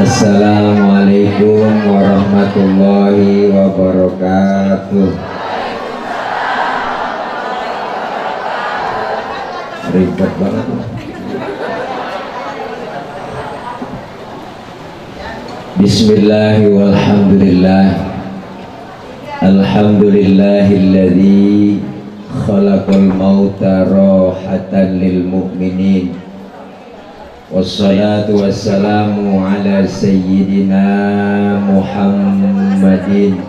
Assalamualaikum warahmatullahi wabarakatuh. Ribet banget. Bismillahi walhamdulillah. Alhamdulillahilladzi khalaqal mauta rahatan lil mu'minin. Wassalatu wassalamu ala sayyidina Muhammadin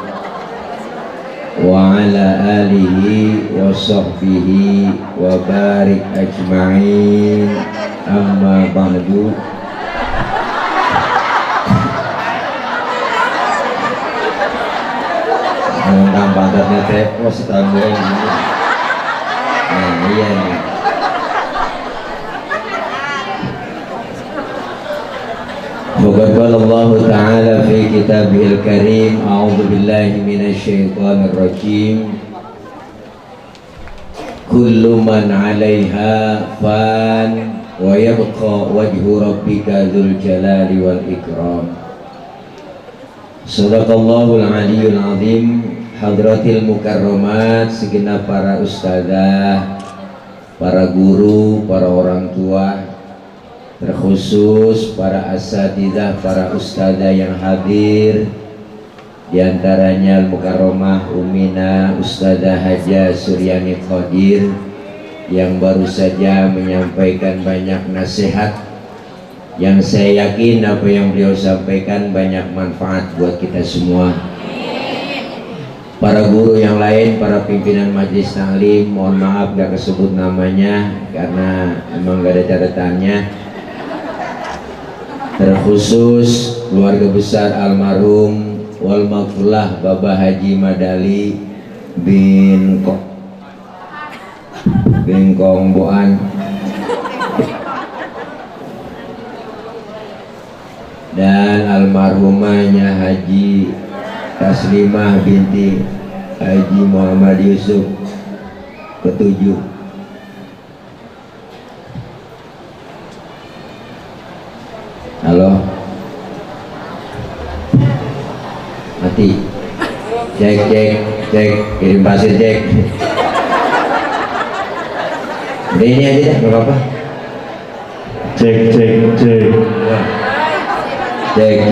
wa ala alihi wa sahbihi wa barik ajma'in. Amma ba'du. Ngundang badannya tepos setahun ini. Nah iya nih. Waqad qala Allah Ta'ala fi kitabihil karim, a'udzu billahi minasyaitonir rajim. Kullu man 'alaiha fan wa yabqa wajhu rabbika dzul jalali wal ikram. Shadaqallahul aliyyul azim. Hadratil mukarramat, segenap para ustadzah, para guru, para orang tua, terkhusus para asatidzah, para ustadzah yang hadir, diantaranya Al-Mukarramah Umina Ustadzah Haja Suryani Qadir yang baru saja menyampaikan banyak nasihat yang saya yakin apa yang beliau sampaikan banyak manfaat buat kita semua. Para guru yang lain, para pimpinan majelis taklim, mohon maaf gak kesebut namanya karena emang gak ada catatannya. Terkhusus keluarga besar almarhum wal maghfurlah Bapak Haji Madali bin Kongboan dan almarhumahnya Haji Taslimah binti Haji Muhammad Yusuf ketujuh. Halo, mati. Cek, kirim pasir cek. Udah ini aja deh, nggak apa-apa. Cek.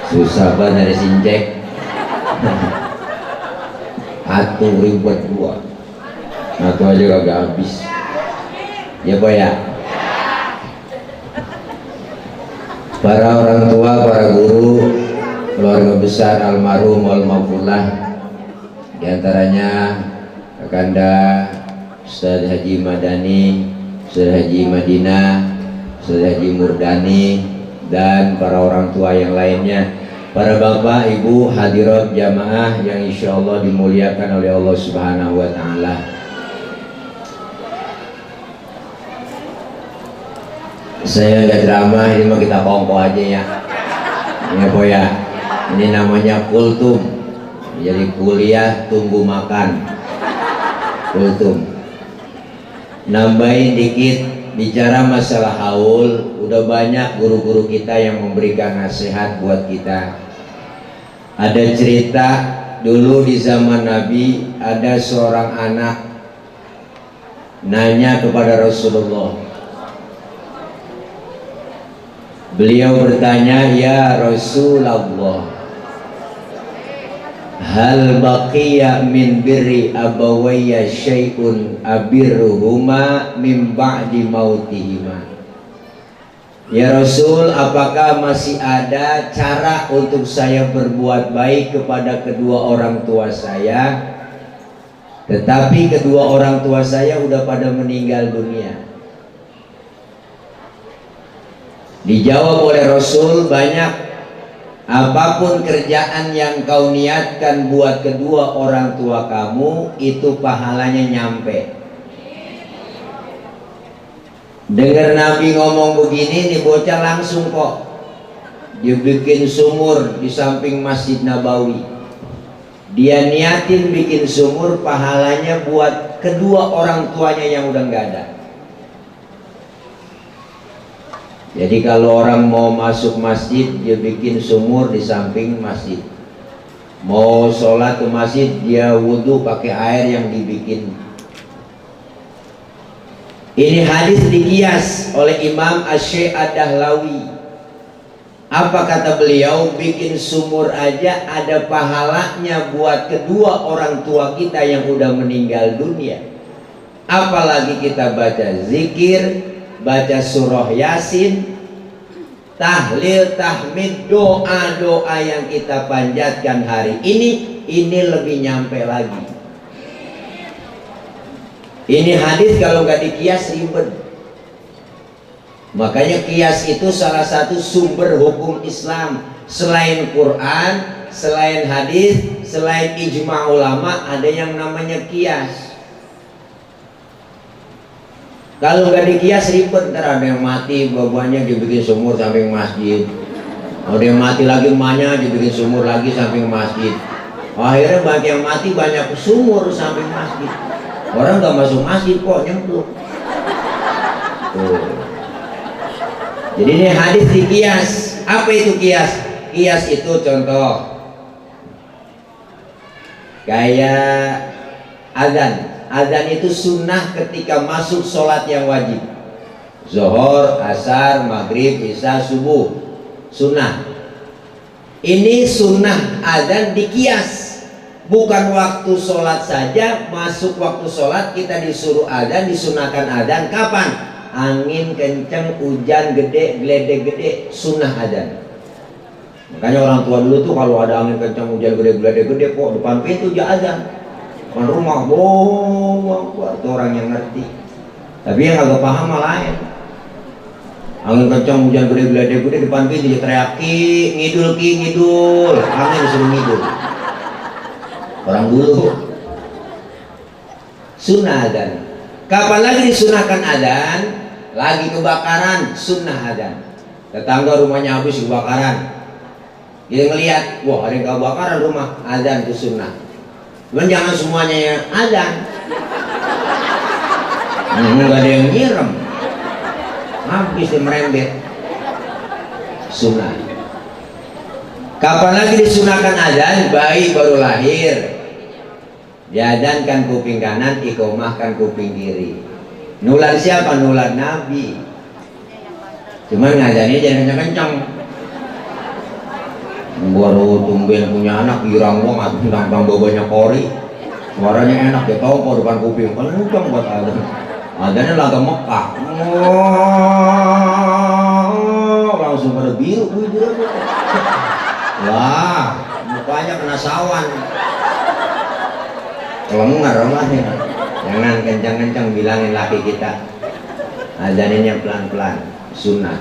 Susah banget dari sincek. Atuh ribet gua. Atuh aja kagak habis. Ya boy ya. Para orang tua, para guru, keluarga besar almarhum wal maghfurlah, diantaranya Kakanda Ustadz Haji Madani, Ustadz Haji Madinah, Ustadz Haji Murdani, dan para orang tua yang lainnya, para bapak, ibu, hadirat jamaah yang insya Allah dimuliakan oleh Allah Subhanahu wa Ta'ala. Saya nggak drama, ini mah kita kongko aja ya. Ya boy ya. Ini namanya kultum. Jadi kuliah tunggu makan. Kultum. Nambahin dikit, bicara masalah haul. Udah banyak guru-guru kita yang memberikan nasihat buat kita. Ada cerita dulu di zaman Nabi, ada seorang anak nanya kepada Rasulullah. Beliau bertanya, ya Rasulullah, hal baqiya min birri abawayya syai'un abirruhuma min ba'di mautihima. Ya Rasul, apakah masih ada cara untuk saya berbuat baik kepada kedua orang tua saya, tetapi kedua orang tua saya udah pada meninggal dunia? Dijawab oleh Rasul, banyak. Apapun kerjaan yang kau niatkan buat kedua orang tua kamu, itu pahalanya nyampe. Dengar Nabi ngomong begini, nih bocah langsung kok dia bikin sumur di samping Masjid Nabawi. Dia niatin bikin sumur, pahalanya buat kedua orang tuanya yang udah nggak ada. Jadi kalau orang mau masuk masjid, dia bikin sumur di samping masjid. Mau sholat ke masjid, dia wudhu pakai air yang dibikin. Ini hadis dikias oleh Imam Asy-Syaikh Ad-Dahlawi. Apa kata beliau? Bikin sumur aja ada pahalanya buat kedua orang tua kita yang udah meninggal dunia. Apalagi kita baca zikir, baca surah Yasin, tahlil, tahmid, doa-doa yang kita panjatkan hari ini lebih nyampe lagi. Ini hadis kalau nggak dikias ribet. Makanya kias itu salah satu sumber hukum Islam. Selain Quran, selain hadis, selain ijma ulama, ada yang namanya kias. Kalau nggak dikias ribet, ntar ada yang mati, babanya dibikin sumur samping masjid. Ada yang mati lagi, emaknya dibikin sumur lagi samping masjid. Akhirnya banyak yang mati, banyak sumur samping masjid. Orang nggak masuk masjid kok nyemplung. Jadi ini hadis dikias. Apa itu kias? Kias itu contoh kayak azan. Azan itu sunnah ketika masuk sholat yang wajib. Zuhur, asar, maghrib, isya, subuh. Sunnah. Ini sunnah azan dikias. Bukan waktu sholat saja, masuk waktu sholat kita disuruh adzan, disunahkan adzan. Kapan? Angin kenceng, hujan gede, geledek gede, sunnah adzan. Makanya orang tua dulu tuh kalau ada angin kenceng, hujan gede, geledek gede, kok depan pintu dia adzan. Depan rumah, itu orang yang ngerti. Tapi yang agak paham malah lain. Angin kenceng, hujan gede, geledek gede, depan pintu dia teriak, ki, ngidul. Angin disuruh ngidul. Orang dulu sunnah adzan. Kapan lagi disunahkan adzan? Lagi kebakaran, sunnah adzan. Tetangga rumahnya habis kebakaran, dia ngelihat, wah ada yang kebakaran rumah, adzan itu sunnah. Cuman jangan semuanya yang adzan. Nggak ada yang nyirem, habis dia merembet. Sunnah. Kapan lagi disunahkan adzan? Bayi baru lahir, diadzankan kuping kanan, iqomahkan kuping kiri. Nular siapa? Nular Nabi. Cuman ngadzannya jangan kencang-kencang. Baru tumben punya anak, girang banget, tentang babanya kori. Suaranya enak, dia tahu kok depan kuping. Kencang buat adzan. Adzannya lagu Mekah. Langsung pada biru. Wah, mukanya kena sawan. Kelengar rumahnya. Jangan kencang-kencang bilangin laki kita. Adzaninnya pelan-pelan, sunnah.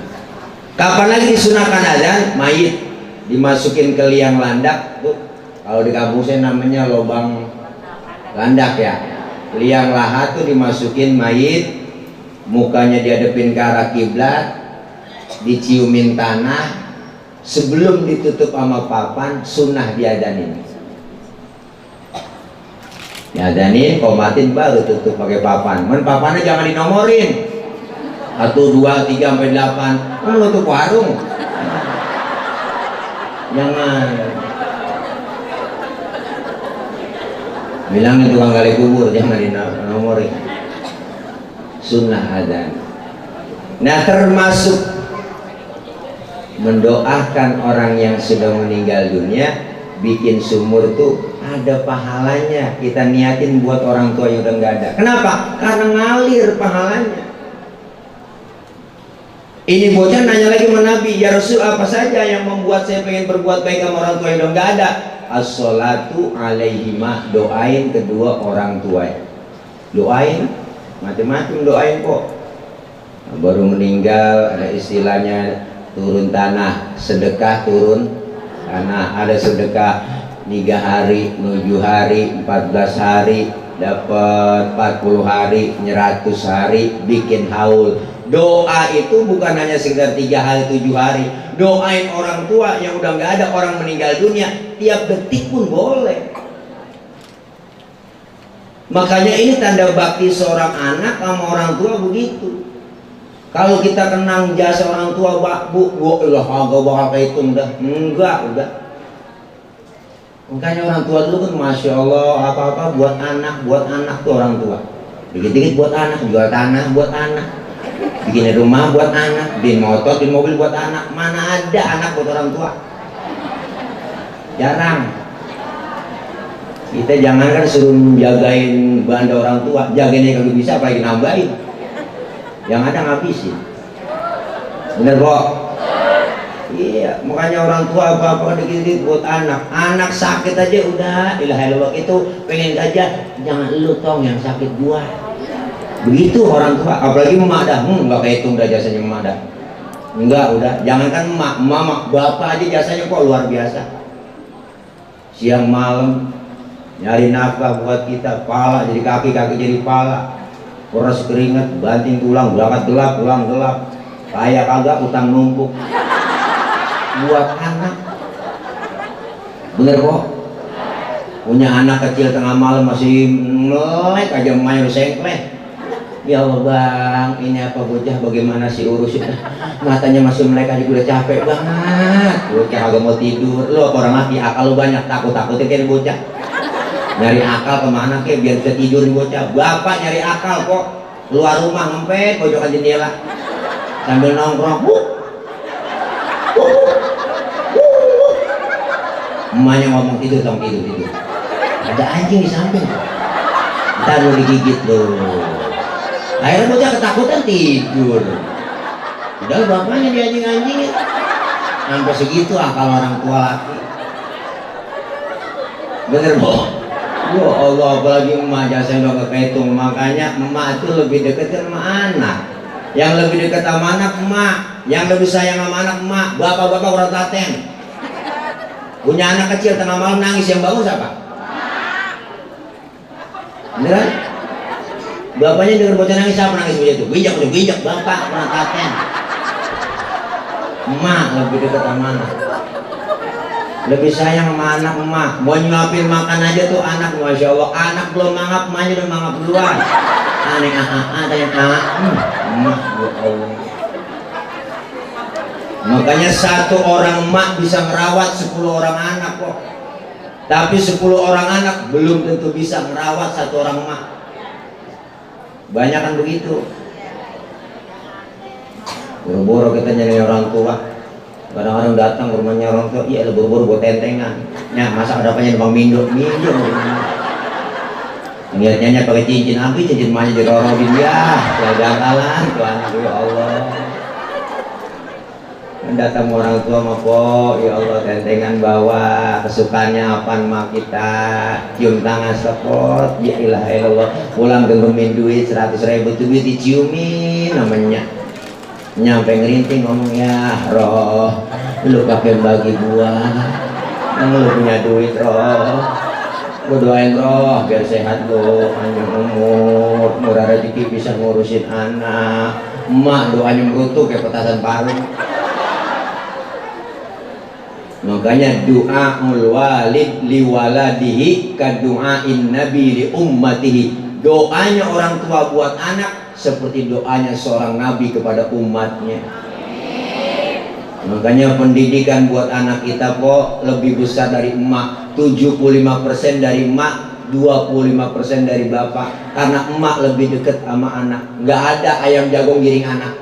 Kapan lagi disunahkan adzan? Mayit dimasukin ke liang landak tuh. Kalau di kampung saya namanya lubang landak ya. Liang lahat tuh dimasukin mayit, mukanya dihadapin ke arah kiblat, diciumin tanah. Sebelum ditutup sama papan, sunnah diadanin. Diadanin, komatin, baru tutup pakai papan. Men papannya jangan dinomorin 1, 2, 3 sampai 8. Menutup warung. Jangan. Bilangin tukang gali kubur, jangan dinomorin. Sunnah adzan. Nah, termasuk mendoakan orang yang sudah meninggal dunia, bikin sumur tuh ada pahalanya. Kita niatin buat orang tua yang udah nggak ada. Kenapa? Karena ngalir pahalanya. Ini bocah nanya lagi sama Nabi, ya Rasul, apa saja yang membuat saya pengen berbuat baik sama orang tua yang udah nggak ada? As-sholatu alaihima, doain kedua orang tua. Doain, macam-macam doain kok. Nah, baru meninggal ada istilahnya turun tanah, sedekah turun tanah. Ada sedekah 3 hari, 7 hari, 14 hari, dapat 40 hari, 100 hari, bikin haul. Doa itu bukan hanya sekedar 3 hari, 7 hari. Doain orang tua yang udah nggak ada, orang meninggal dunia, tiap detik pun boleh. Makanya ini tanda bakti seorang anak sama orang tua begitu. Kalau kita kenang jasa orang tua, bu, udah kagak bakal kehitung dah. Enggak, udah. Makanya orang tua dulu kan masya Allah apa-apa buat anak tuh orang tua. Dikit-dikit buat anak, jual tanah buat anak, bikin rumah buat anak, bikin motor, bikin mobil buat anak. Mana ada anak buat orang tua? Jarang. Kita jangan kan suruh jagain banda orang tua, jagainnya kalau bisa apalagi nambahin. Yang ada ngabisin. Bener kok? Iya, makanya orang tua apa-apa dikit-dikit buat anak. Anak sakit aja udah, ilah illallah itu pengen aja, jangan lu tong yang sakit gua. Begitu orang tua, apalagi emak dah, nggak kehitung dah jasanya emak dah. Enggak, udah, jangankan emak, mama, bapak aja jasanya kok luar biasa. Siang malam nyari nafkah buat kita, pala jadi kaki, kaki jadi pala, peras keringat, banting tulang, berangkat gelap, pulang gelap, kaya kagak, utang numpuk buat anak. Bener kok? Punya anak kecil tengah malam masih melek aja main sengkleh. Ya Allah bang, ini apa bocah bagaimana sih urusnya? Matanya masih melek aja udah capek banget. Bocah agak mau tidur. Lo apa orang laki akal lo banyak, takut-takutnya kayak bocah. Nyari akal kemana kek biar bisa tidur bocah. Bapak nyari akal kok keluar rumah ngempet pojokan jendela sambil nongkrong. Emaknya ngomong tidur dong, tidur. Ada anjing di samping. Ntar lo digigit lo. Akhirnya bocah ketakutan tidur. Udah bapaknya dianjing-anjingin. Sampai segitu akal orang tua laki. Bener boh. Ya Allah, apalagi emak jasanya udah kehitung. Makanya emak itu lebih dekat sama anak. Yang lebih dekat sama anak emak, yang lebih sayang sama anak emak. Bapak-bapak kurang telaten. Punya anak kecil tengah malam nangis, yang bangun siapa? Beneran? Bapaknya dengar bocah nangis, siapa nangis begitu? Bijak bapak kurang telaten. Emak lebih dekat sama anak. Lebih sayang sama anak emak. Mau nyuapin makan aja tuh anak, masya Allah. Anak belum mangap, emaknya udah mangap duluan. Aneh tanya emak, ya Allah. Makanya satu orang emak bisa merawat 10 orang anak kok. Tapi 10 orang anak belum tentu bisa merawat satu orang emak. Banyak kan begitu. Buru-buru kita nyari orang tua. Kadang-kadang datang ke rumahnya orang tua, iya buru-buru buat tentengan. Ya masa ada apanya bang minum. Niatnya pakai cincin api, cincin emaknya dirorokin ya. Jagalan tuh anak, ya Allah. Datang orang tua mah po, ya Allah tentengan bawa, kesukaannya apaan mah kita, cium tangan support, ya ilah Allah. Pulang genggemin duit 100.000 duit diciumin namanya. Nyampe ngerinting ngomong, ya roh lu pakai bagi gua yang lu punya duit roh, gua doain roh biar sehat lu, panjang umur, murah rezeki, bisa ngurusin anak. Emak doanya merutuh kayak petasan paru. Makanya doaul walid liwaladihi kadu'ain nabi li ummatihi. Doanya orang tua buat anak seperti doanya seorang nabi kepada umatnya. Makanya pendidikan buat anak kita kok lebih besar dari emak. 75% dari emak, 25% dari bapak. Karena emak lebih dekat sama anak. Nggak ada ayam jagung giring anak.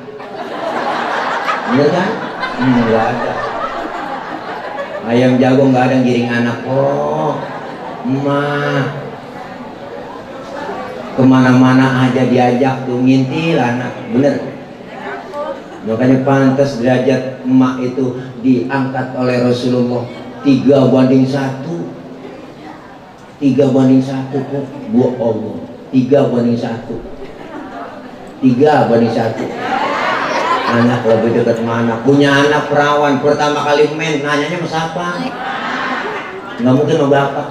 Bener kan? Nggak ada. Ayam jagung nggak ada yang giring anak kok. Emak kemana-mana aja diajak tuh ngintil anak. Bener. Makanya pantas derajat emak itu diangkat oleh Rasulullah 3:1. 3:1 kok. Bu Allah, 3:1. 3:1. Anak lebih dekat mana? Punya anak perawan, pertama kali main nanyanya sama siapa? Nggak mungkin sama bapak.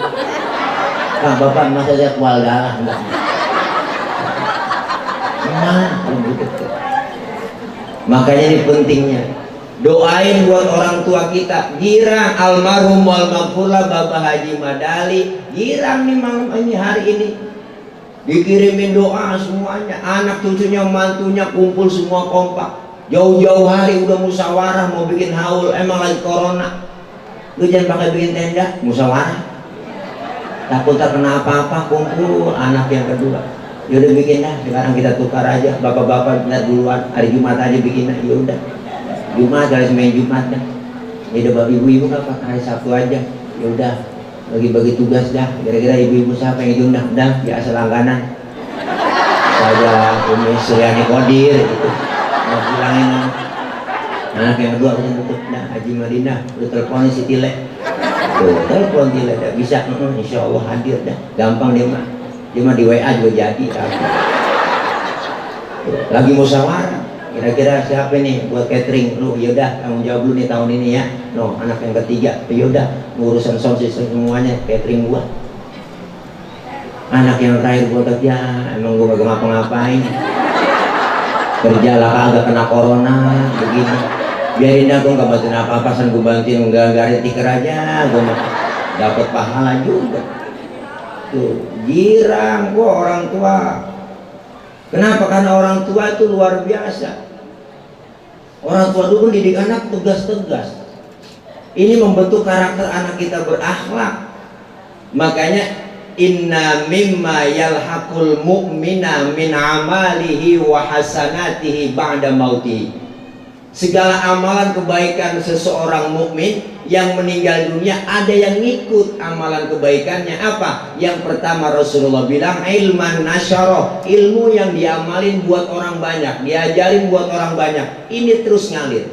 Pak, bapak masa saya kual darah? Enggak. Lebih dekat. Makanya ini pentingnya. Doain buat orang tua kita. Girang almarhum wal maghfurlah Bapak Haji Madali. Girang nih malam ini hari ini. dikirimin doa semuanya, anak cucunya mantunya kumpul semua kompak, jauh-jauh hari udah musyawarah mau bikin haul, emang lagi corona, lu jangan pakai bikin tenda, musyawarah takut tak kena apa-apa, kumpul anak yang kedua, yaudah bikin dah, sekarang kita tukar aja, bapak-bapak benar duluan, hari Jumat aja bikin dah, yaudah Jumat, hari Senin Jumat dah, yaudah bapak ibu-ibu nggak pakai hari Sabtu aja, yaudah bagi-bagi tugas dah, kira-kira ibu-ibu siapa yang diundang dah, biasa langganan saya Umi Suryani Kodir gitu, mau bilangin anak yang kedua aku tutup dah, Haji Madinah, lu teleponin si Tile, tuh telepon Tile, dah bisa, insya Allah hadir dah, gampang dia mah di WA juga jadi, lagi musyawarah, kira-kira siapa nih buat catering, lu yaudah tanggung jawab lu nih tahun ini ya, no anak yang ketiga, yaudah urusan sound system semuanya catering gua, anak yang terakhir gua kerja, emang gua gak ngapa-ngapain, kerja lah kagak kena corona, begini, biarin dah gua gak bantuin apa-apa, san gua bantuin garis tiker aja, gua dapet pahala juga, tuh girang gua orang tua. Kenapa? Karena orang tua itu luar biasa. Orang tua dulu didik anak tegas-tegas. Ini membentuk karakter anak kita berakhlak. Makanya inna mimma yalhaqul mu'mina min amalihi wa hasanatihi ba'da mautihi. Segala amalan kebaikan seseorang mukmin yang meninggal dunia ada yang ngikut amalan kebaikannya. Apa? Yang pertama Rasulullah bilang ilman nasyarah, ilmu yang diamalin buat orang banyak, diajarin buat orang banyak, ini terus ngalir.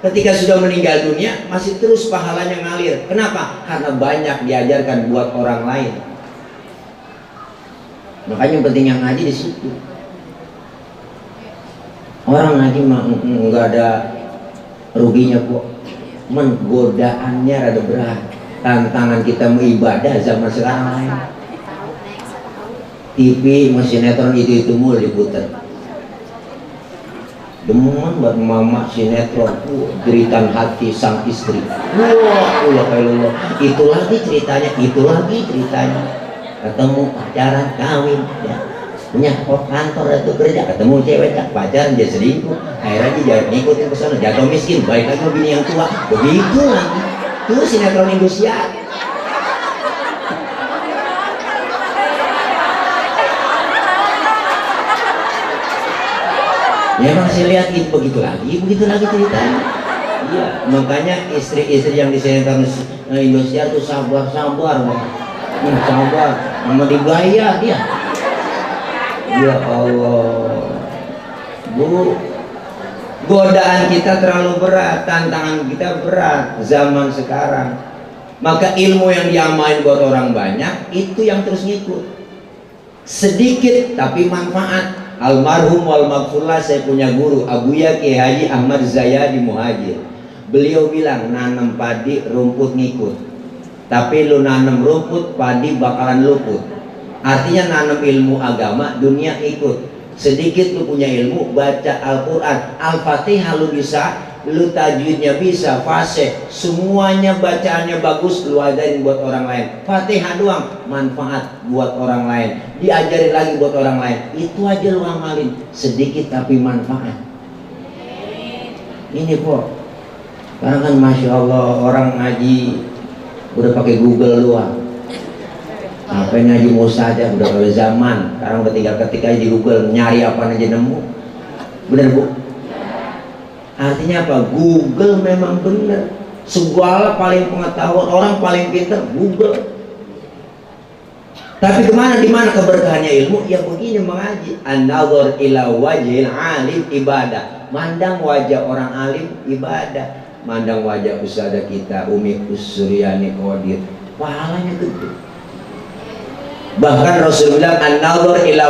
Ketika sudah meninggal dunia masih terus pahalanya ngalir. Kenapa? Karena banyak diajarkan buat orang lain. Makanya penting yang ngaji di situ. Orang ngaji mah nggak ada ruginya kok. Godaannya rada berat. Tantangan kita beribadah zaman sekarang lain. TV, sinetron itu mulu diputer. Demen buat mama sinetron, jeritan hati sang istri. Wah, Allah, itu lagi ceritanya, ketemu pacaran, kawin, ya. Punya kantor itu kerja, ketemu cewek pacaran, dia selingkuh, akhirnya dia ngikutin ke sana, jatuh miskin, baik lagi bini yang tua, begitu lagi. Itu sinetron Indosiar. Ya emang saya lihat itu begitu lagi ceritanya. Iya, makanya istri-istri yang di sinetron Indosiar tuh sabar, sabar, mau dibayar dia. Ya Allah, Bu, godaan kita terlalu berat, tantangan kita berat zaman sekarang. Maka ilmu yang diamalin buat orang banyak itu yang terus ngikut. Sedikit tapi manfaat. Almarhum wal maghfurlah, saya punya guru Abuya Kiai Haji Ahmad Zayadi Muhajir. Beliau bilang nanam padi rumput ngikut, tapi lu nanam rumput padi bakalan luput. Artinya nanam ilmu agama dunia ikut. Sedikit lu punya ilmu, baca Al-Quran, Al-Fatihah lu bisa, lu tajwidnya bisa, fasih, semuanya bacaannya bagus, lu ajarin buat orang lain. Fatihah doang manfaat buat orang lain, diajarin lagi buat orang lain. Itu aja lu amalin, sedikit tapi manfaat. Ini kok karena kan Masya Allah orang ngaji udah pakai Google doang. Apa ngaji Musa aja udah kalau zaman sekarang udah tinggal ketik aja di Google, nyari apa aja nemu. Bener Bu? Artinya apa? Google memang bener. Segala paling pengetahuan, orang paling pintar Google. Tapi kemana, di mana keberkahannya ilmu? Ya begini mengaji. An-nazar ila wajhil alim ibadah. Mandang wajah orang alim ibadah. Mandang wajah ustadzah kita Umi Suryani Kodir, pahalanya gede. Bahkan Rasulullah an-nazar ila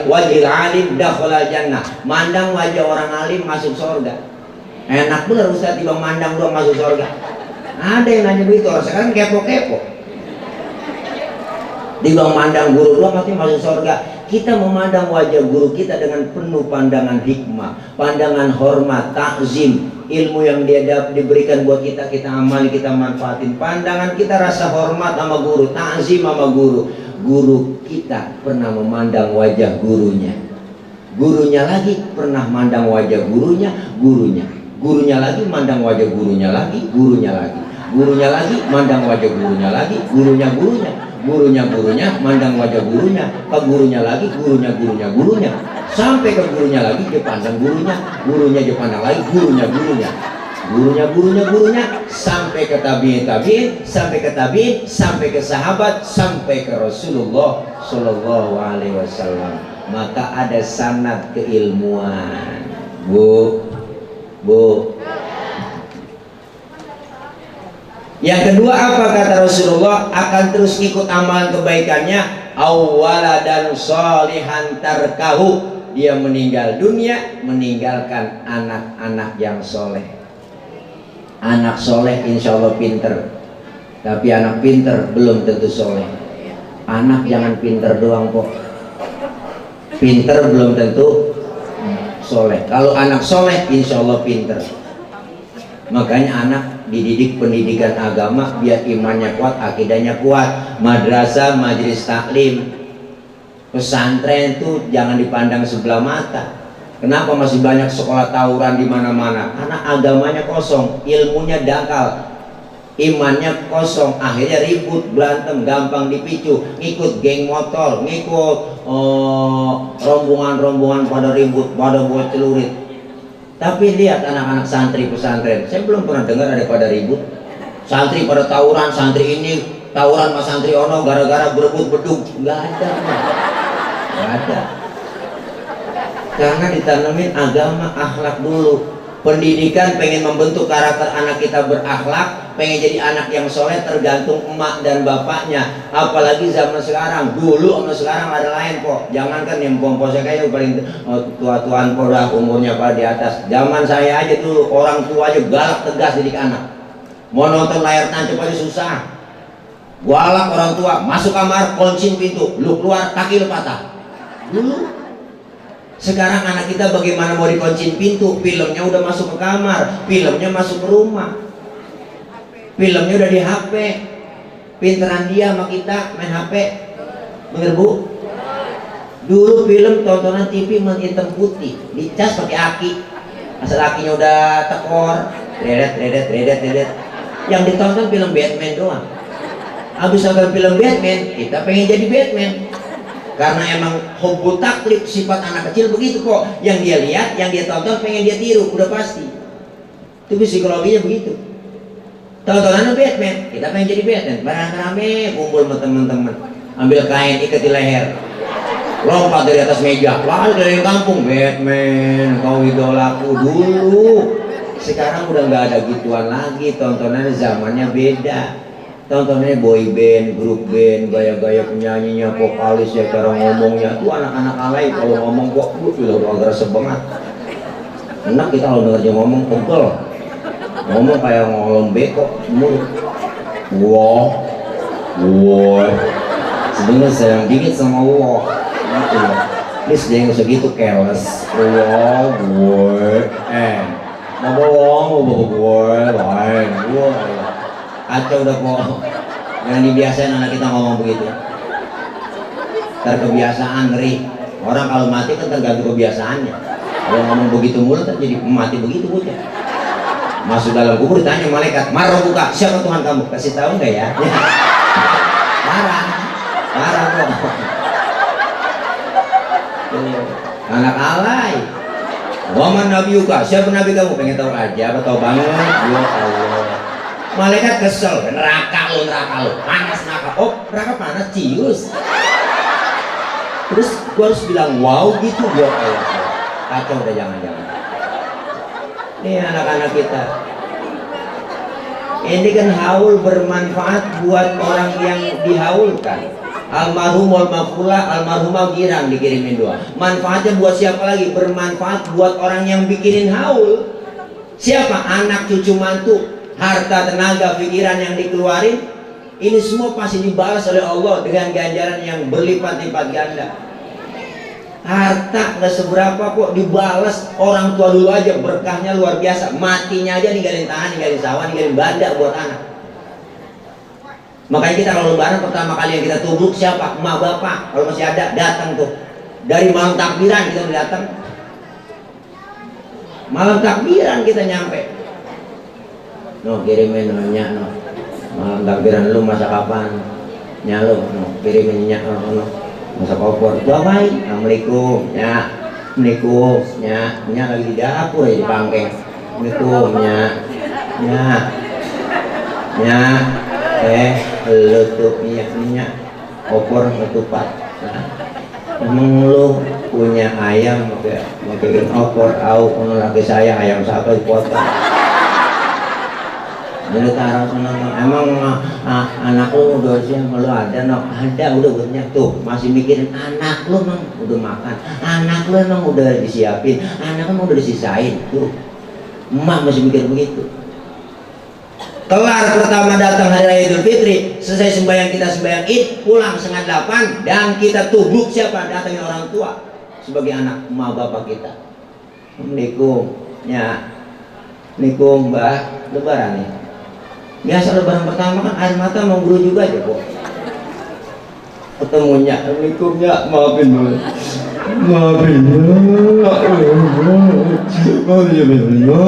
wajhil alim dakhala jannah. Mandang wajah orang alim masuk surga. Enak bener Ustaz tiba mandang doang masuk surga. Ada yang nanya begitu, orang sekarang kepo-kepo. Tiba mandang guru doang nanti masuk surga. kita memandang wajah guru kita dengan penuh pandangan hikmah, pandangan hormat, takzim. Ilmu yang dia diberikan buat kita, kita amali, kita manfaatin. Pandangan kita rasa hormat sama guru, takzim sama guru. Guru kita pernah memandang wajah gurunya, gurunya lagi pernah mandang wajah gurunya, gurunya lagi mandang wajah gurunya lagi, gurunya lagi mandang wajah gurunya lagi, gurunya mandang wajah gurunya, ke gurunya lagi, gurunya sampai ke gurunya lagi dia pandang gurunya dia pandang lagi, gurunya sampai ke tabiin, sampai ke sahabat, sampai ke Rasulullah Shallallahu Alaihi Wasallam. Maka ada sanad keilmuan, Bu. Yang kedua apa kata Rasulullah? Akan terus ikut amalan kebaikannya. Awwala dan sholihan tarkahu. Dia meninggal dunia meninggalkan anak-anak yang soleh. Anak soleh insya Allah pinter, tapi anak pinter belum tentu soleh. Anak jangan pinter doang kok, pinter belum tentu soleh. Kalau anak soleh insya Allah pinter. Makanya anak dididik pendidikan agama biar imannya kuat, akidahnya kuat. Madrasah, majelis taklim, pesantren itu jangan dipandang sebelah mata. Kenapa masih banyak sekolah tawuran di mana-mana? Karena agamanya kosong, ilmunya dangkal, imannya kosong, akhirnya ribut, berantem, gampang dipicu, ngikut geng motor, ngikut rombongan-rombongan pada ribut, pada buat celurit. Tapi lihat anak-anak santri pesantren, saya belum pernah dengar ada pada ribut. Santri pada tawuran, santri ini tawuran sama santri ono gara-gara berebut beduk, nggak ada. Karena ditanemin agama, akhlak dulu. Pendidikan pengen membentuk karakter anak kita berakhlak, pengen jadi anak yang soleh tergantung emak dan bapaknya. Apalagi zaman sekarang, dulu sama sekarang ada lain kok. Jangankan yang pomposnya kayak paling tua-tuaan podah umurnya pada di atas. Zaman saya aja dulu orang tua aja galak tegas didik anak. Mau nonton layar tancap aja susah. Galak orang tua, masuk kamar, kuncin pintu, lu keluar kaki lu patah. Dulu. Sekarang anak kita bagaimana mau dikuncin pintu? Filmnya udah masuk ke kamar, filmnya masuk ke rumah, filmnya udah di HP. Pinteran dia sama kita main HP, bener Bu? Dulu film tontonan TV hitam putih, dicas pakai aki. Asal akinya udah tekor, redet. Yang ditonton film Batman doang. Habis nonton film Batman, kita pengen jadi Batman. Karena emang hobi taklid, sifat anak kecil begitu kok. Yang dia lihat, yang dia tonton pengen dia tiru, udah pasti. Itu psikologinya begitu. Tontonan Batman, kita pengen jadi Batman. Barang-rame kumpul sama teman-teman, ambil kain ikat di leher, lompat dari atas meja, lari dari kampung. Batman, kau idolaku dulu. Sekarang udah nggak ada gituan lagi. Tontonan zamannya beda. Tontonnya boy band, grup band, gaya-gaya penyanyinya, vokalis ya, cara ngomongnya tuh anak-anak alay. Kalau ngomong kok udah agresif banget. Enak kita kalau denger dia ngomong pegel, ngomong kayak ngolong beko mulut. Wow, sebenarnya sayang dikit sama wow. Please dia nggak usah gitu careless. Wow, kacau udah kok. Jangan dibiasain anak kita ngomong begitu. Terkebiasaan ngeri. Orang kalau mati kan tergantung kebiasaannya. Kalau ngomong begitu mulut kan jadi mati begitu bocah. Masuk dalam kubur ditanya malaikat, marah buka, siapa Tuhan kamu? Kasih tahu nggak ya? Marah kok. Anak alay. Waman nabiuka, siapa nabi kamu? Pengen tahu aja, apa tahu banget? Ya Allah. Malaikat kesel, neraka lu, panas neraka. Oh, neraka panas, cius. Terus gua harus bilang wow gitu, ya Allah. Kacau udah, jangan. Ini anak-anak kita. Ini kan haul bermanfaat buat orang yang dihaulkan. Almarhum wal mafula, almarhumah girang dikirimin doa. Manfaatnya buat siapa lagi? Bermanfaat buat orang yang bikinin haul. Siapa? Anak, cucu, mantu. Harta, tenaga, pikiran yang dikeluarin, ini semua pasti dibalas oleh Allah dengan ganjaran yang berlipat-lipat ganda. Harta nggak seberapa kok, dibales orang tua dulu aja berkahnya luar biasa. Matinya aja ninggalin tanah, ninggalin sawah, ninggalin banda buat anak. Makanya kita kalau lebaran pertama kali yang kita tubruk siapa? Emak bapak. Kalau masih ada datang tuh. Dari malam takbiran kita datang. Malam takbiran kita nyampe. No kirimin nyak no. Malam takbiran lu masa kapan? Nyalo no kirimin nyak no. Masa opor. Bawain. Assalamualaikum. Ya. Assalamualaikum. Ya. Nyak lagi di dapur ya di pangkeng. Assalamualaikum. Ya. Ya. Ya. Lu tuh minyak opor ketupat. Nah, emang lu punya ayam makain opor au lagi saya ayam siapa dipotong. Jadi taruh senang emang anak lu udah siap lu ada no ada udah banyak tuh masih mikirin anak lu emang udah makan anak lu emang udah disiapin anak emang udah disisain tuh emak masih mikir begitu. Kelar pertama datang hari raya Idul Fitri, selesai sembahyang kita sembahyang Id, pulang 7:30 dan kita tubruk siapa? Datangin orang tua sebagai anak emak bapak kita. Assalamualaikum, ya, Assalamualaikum mbak, lebaran nih. Biasa lebaran pertama kan air mata mau guru juga aja kok. Ketemunya, Assalamualaikum ya, maafin mbak. Maafin ya.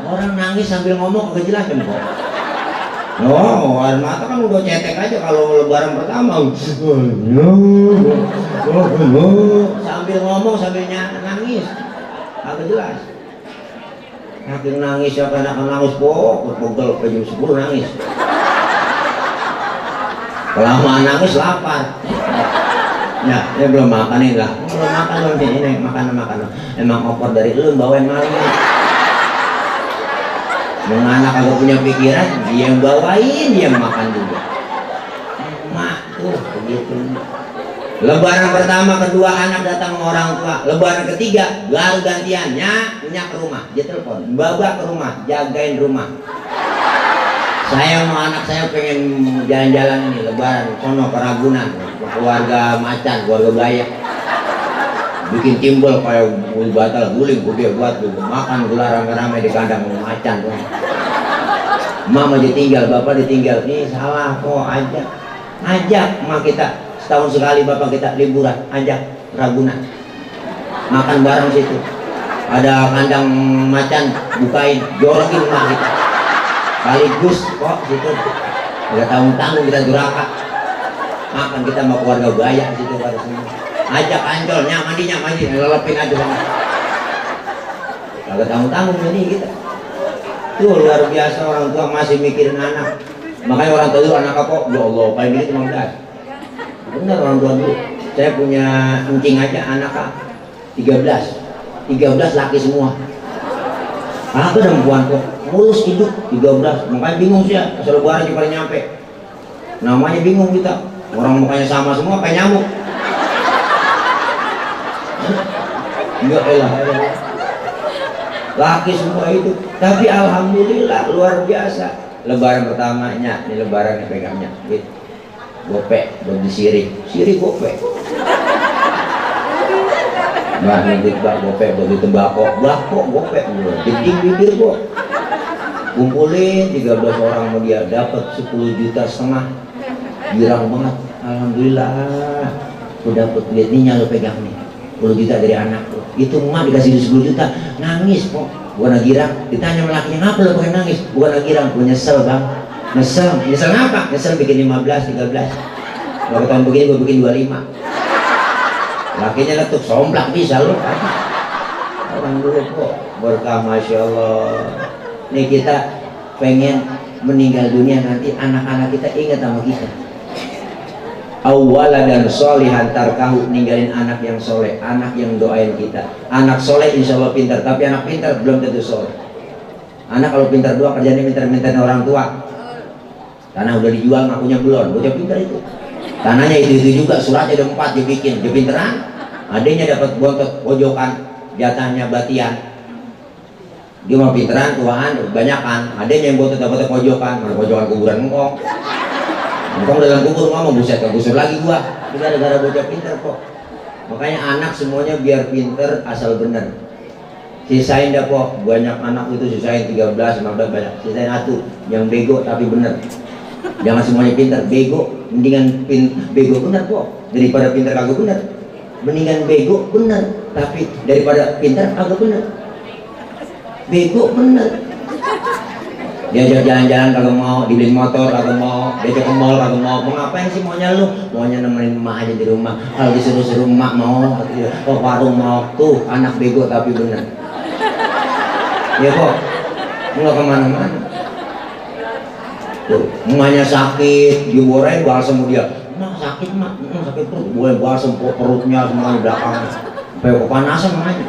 Orang nangis sambil ngomong kagak jelas kan kok. Oh, air mata kan udah cetek aja kalau lebaran pertama. Sambil ngomong sambil nangis. Kagak jelas. Makin nangis ya karena nangis kok, pegel ke jam 10 nangis. Kelamaan nangis lapar. Ya, dia belum makan nih lah. Belum makan dong ini makan. Emang opor dari lu bawain malam ini. Anak kalau punya pikiran, dia yang bawain, dia yang makan juga. Mak tuh begitu. Lebaran pertama, kedua anak datang sama orang tua. Lebaran ketiga baru gantian, nyak ke rumah, dia telepon, babak ke rumah, jagain rumah. Saya sama anak saya pengen jalan-jalan ini Lebaran, sono ke Ragunan, ke keluarga Macan, keluarga Bayak. Bikin timbul kayak batal guling gede buat tuh makan gula rame-rame di kandang macan tuh. Mama ditinggal, bapak ditinggal. Nih salah kok, ajak emak kita setahun sekali bapak kita liburan, ajak Ragunan makan bareng situ. Ada kandang macan bukain, jorokin emak kita. Sekaligus kok situ. Ada tanggung-tanggung kita duraka. Makan kita sama keluarga Bayak situ pada semua. Ajak Ancol, mandi, lelepin aja banget. Kagak tanggung-tanggung ini kita. Tuh luar biasa orang tua masih mikirin anak. Makanya orang tua dulu anak kok, ya Allah, paling gini cuma 15. Bener orang tua dulu. Saya punya encing aja anak 13 laki semua. Anak perempuan kok, mulus hidup 13. Makanya bingung sih ya, asal lebaran cuma nyampe. Namanya bingung kita. Orang mukanya sama semua kayak nyamuk. Enggak elah laki semua itu, tapi alhamdulillah luar biasa. Lebaran pertamanya, ini lebaran yang pegangnya, gitu. Gopek, bagi sirih gopek. Mbak nitip mbak gopek, bagi tembakau, gopek, dinding bibir kok. Kumpulin 13 orang mau dia dapat 10,5 juta, girang banget. Alhamdulillah, aku dapat duit ini lo pegang nih. 10 juta dari anak tuh. Itu emak dikasih 10 juta nangis kok, bukan girang. Ditanya sama lakinya, ngapa lo pengen nangis? Bukan girang, gue nyesel bang. Nyesel apa? Nyesel bikin 15, 13. Kalau tahun begini gue bikin 25. Lakinya letuk, somplak bisa lo. Orang dulu kok berkah, masya Allah. Nih kita pengen meninggal dunia nanti anak-anak kita ingat sama kita. Awala dan solihan tarkahu, ninggalin anak yang soleh, anak yang doain kita. Anak soleh insya Allah pintar, tapi anak pintar belum tentu soleh. Anak kalau pintar doa kerjanya minta-mintain orang tua. Tanah udah dijual ngakunya belum, bocah pintar itu. Tanahnya itu juga, suratnya ada 4 dibikin, dia pinteran. Adanya dapat bontot pojokan, jatahnya batian. Dia mau pinteran, tuaan, banyakan. Adanya yang bontot dapat pojokan, mana pojokan kuburan engkong. Engkong dalam kubur ngomong, buset, kegusur lagi gua. Ini gara-gara bocah pintar kok. Makanya anak semuanya biar pinter asal bener. Sisain dah kok, banyak anak itu sisain 13, 15 banyak. Sisain satu yang bego tapi bener. Jangan semuanya pinter, bego. Mendingan bego bener kok daripada pinter kagak bener. Mendingan bego bener tapi daripada pinter kagak bener. Bego bener. Diajak jalan-jalan kagak mau, dibeliin motor kagak mau, diajak ke mall kagak mau. Mau ngapain sih maunya lu? Maunya nemenin emak aja di rumah. Kalau disuruh-suruh emak mau, ke warung mau. Tuh anak bego tapi bener. Ya kok, nggak kemana-mana. Tuh, emaknya sakit, digoreng balsam dia. Mak sakit mak, sakit perut, boleh balsam perutnya semuanya belakang. Sampai kepanasan emaknya.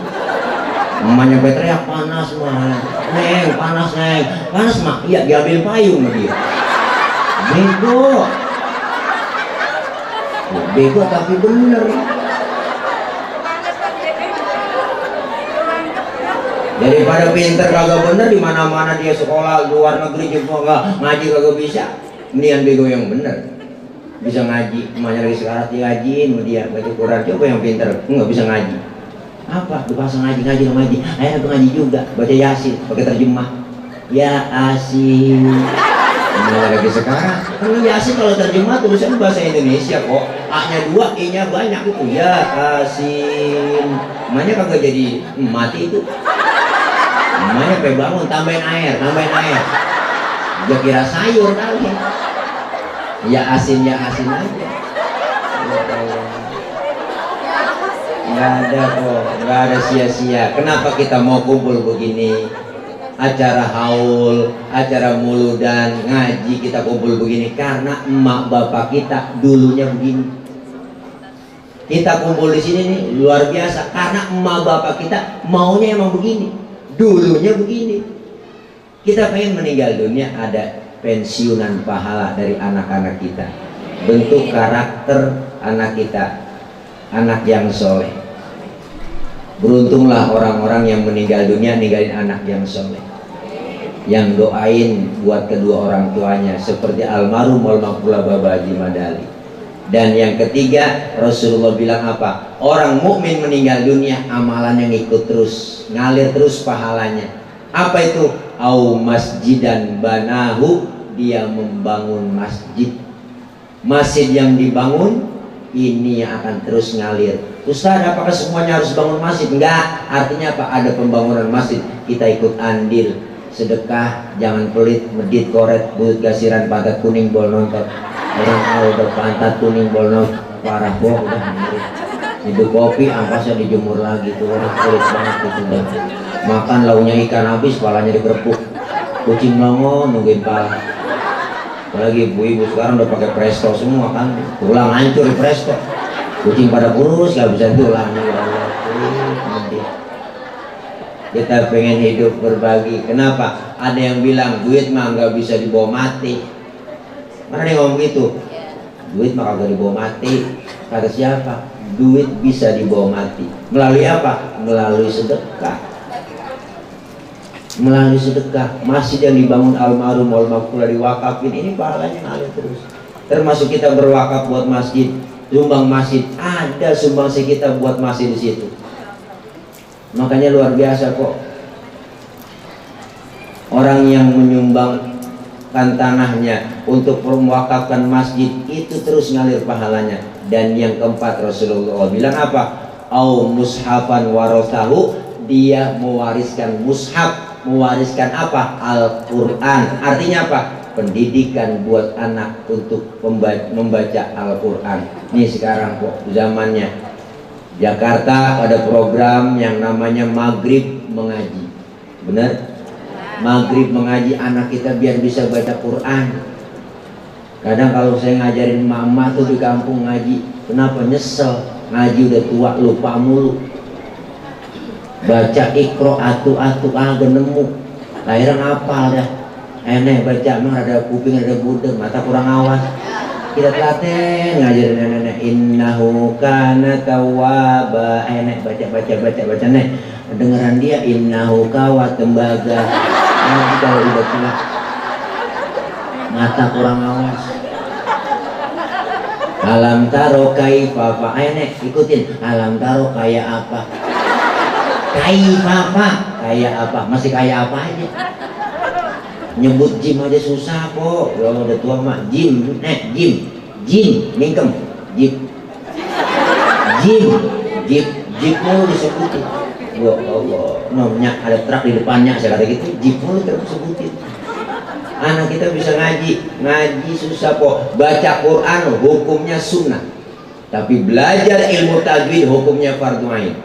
Emaknya teriak panas mak, neng panas neng, panas mak, iya diambil payung sama dia. Bego tapi bener. Daripada pinter kagak bener, di mana-mana dia sekolah luar negeri juga ngaji kagak bisa, mendingan bego yang bener. Bisa ngaji, emaknya lagi sekarat ngajiin dia baca Quran. Coba yang pinter nggak bisa ngaji. Apa? Dipasang ngaji, akhirnya aku ngaji juga, baca Yasin, pakai terjemah Yasin. Nah, lagi sekarang kan Yasin kalau terjemah tulisan bahasa Indonesia kok, A-nya 2, I-nya banyak itu Yasin. Emaknya kagak jadi mati itu. Emaknya kayak bangun, tambahin air. Dia kira sayur kali. Yasin aja. Nggak ada sia-sia. Kenapa kita mau kumpul begini? Acara haul, acara muludan, ngaji kita kumpul begini karena emak bapak kita dulunya begini. Kita kumpul di sini nih luar biasa karena emak bapak kita maunya emang begini, dulunya begini. Kita pengen meninggal dunia ada pensiunan pahala dari anak-anak kita, bentuk karakter anak kita, anak yang soleh. Beruntunglah orang-orang yang meninggal dunia ninggalin anak yang soleh, yang doain buat kedua orang tuanya seperti almarhum Maulana Baba Haji Madali. Dan yang ketiga, Rasulullah bilang apa? Orang mukmin meninggal dunia amalannya ngikut terus, ngalir terus pahalanya. Apa itu? Au masjidan banahu, dia membangun masjid. Masjid yang dibangun ini yang akan terus ngalir. Ustaz, apakah semuanya harus bangun masjid? Enggak, artinya apa? Ada pembangunan masjid, kita ikut andil, sedekah, jangan pelit, medit, koret, bulut gasiran, pantat kuning, bol nonton. Orang kalau udah pantat kuning, bol nonton, parah boh, udah mirip. Hidup kopi, ampasnya dijemur lagi tuh, orang pelit banget gitu. Makan launya ikan habis, palanya dikerepuk. Kucing longo nungguin pala. Apalagi ibu-ibu sekarang udah pakai presto semua kan, tulang hancur di presto. Kucing pada kurus, gak bisa tulangnya. Kita pengen hidup berbagi. Kenapa? Ada yang bilang duit mah nggak bisa dibawa mati. Mana yang ngomong gitu? Duit mah kagak dibawa mati. Kata siapa? Duit bisa dibawa mati. Melalui apa? Melalui sedekah. Melalui sedekah. Masjid yang dibangun almarhum Maulana diwakafin, ini pahalanya ngalir terus. Termasuk kita berwakaf buat masjid, sumbang masjid, ada sumbangsi kita buat masjid di situ. Makanya luar biasa kok. Orang yang menyumbangkan tanahnya untuk mewakafkan masjid itu terus ngalir pahalanya. Dan yang keempat, Rasulullah bilang apa? Au mushafan warosahu, dia mewariskan mushaf, mewariskan apa? Al-Quran. Artinya apa? Pendidikan buat anak untuk membaca Al-Quran. Ini sekarang kok zamannya. Jakarta ada program yang namanya Maghrib Mengaji. Benar? Maghrib Mengaji, anak kita biar bisa baca Quran. Kadang kalau saya ngajarin mama tuh di kampung ngaji, kenapa nyesel? Ngaji udah tua, lupa mulu. Baca Iqra atu-atu agak nemu. Akhirnya ngapal dah. Enek baca mah ada kuping ada budeg, mata kurang awas. Kita telaten ngajarin nenek, innahu kana tawwaba. Enek baca nek. Dengeran dia innahu kawat tembaga. Nanti kalau udah tua mata kurang awas. Alam taro kaifa fa. Ayo nek ikutin. Alam taro kayak apa? Kaifa fa. Kayak apa? Masih kayak apa aja? Nyebut jim aja susah kok. Kalau udah tua mah jim, jim, mingkem, jim, jim mulu disebutin. Ya Allah, nomnya ada truk di depannya, saya kata gitu, jim mulu terus sebutin. Anak kita bisa ngaji susah kok. Baca Quran hukumnya sunnah, tapi belajar ilmu tajwid hukumnya fardu ain.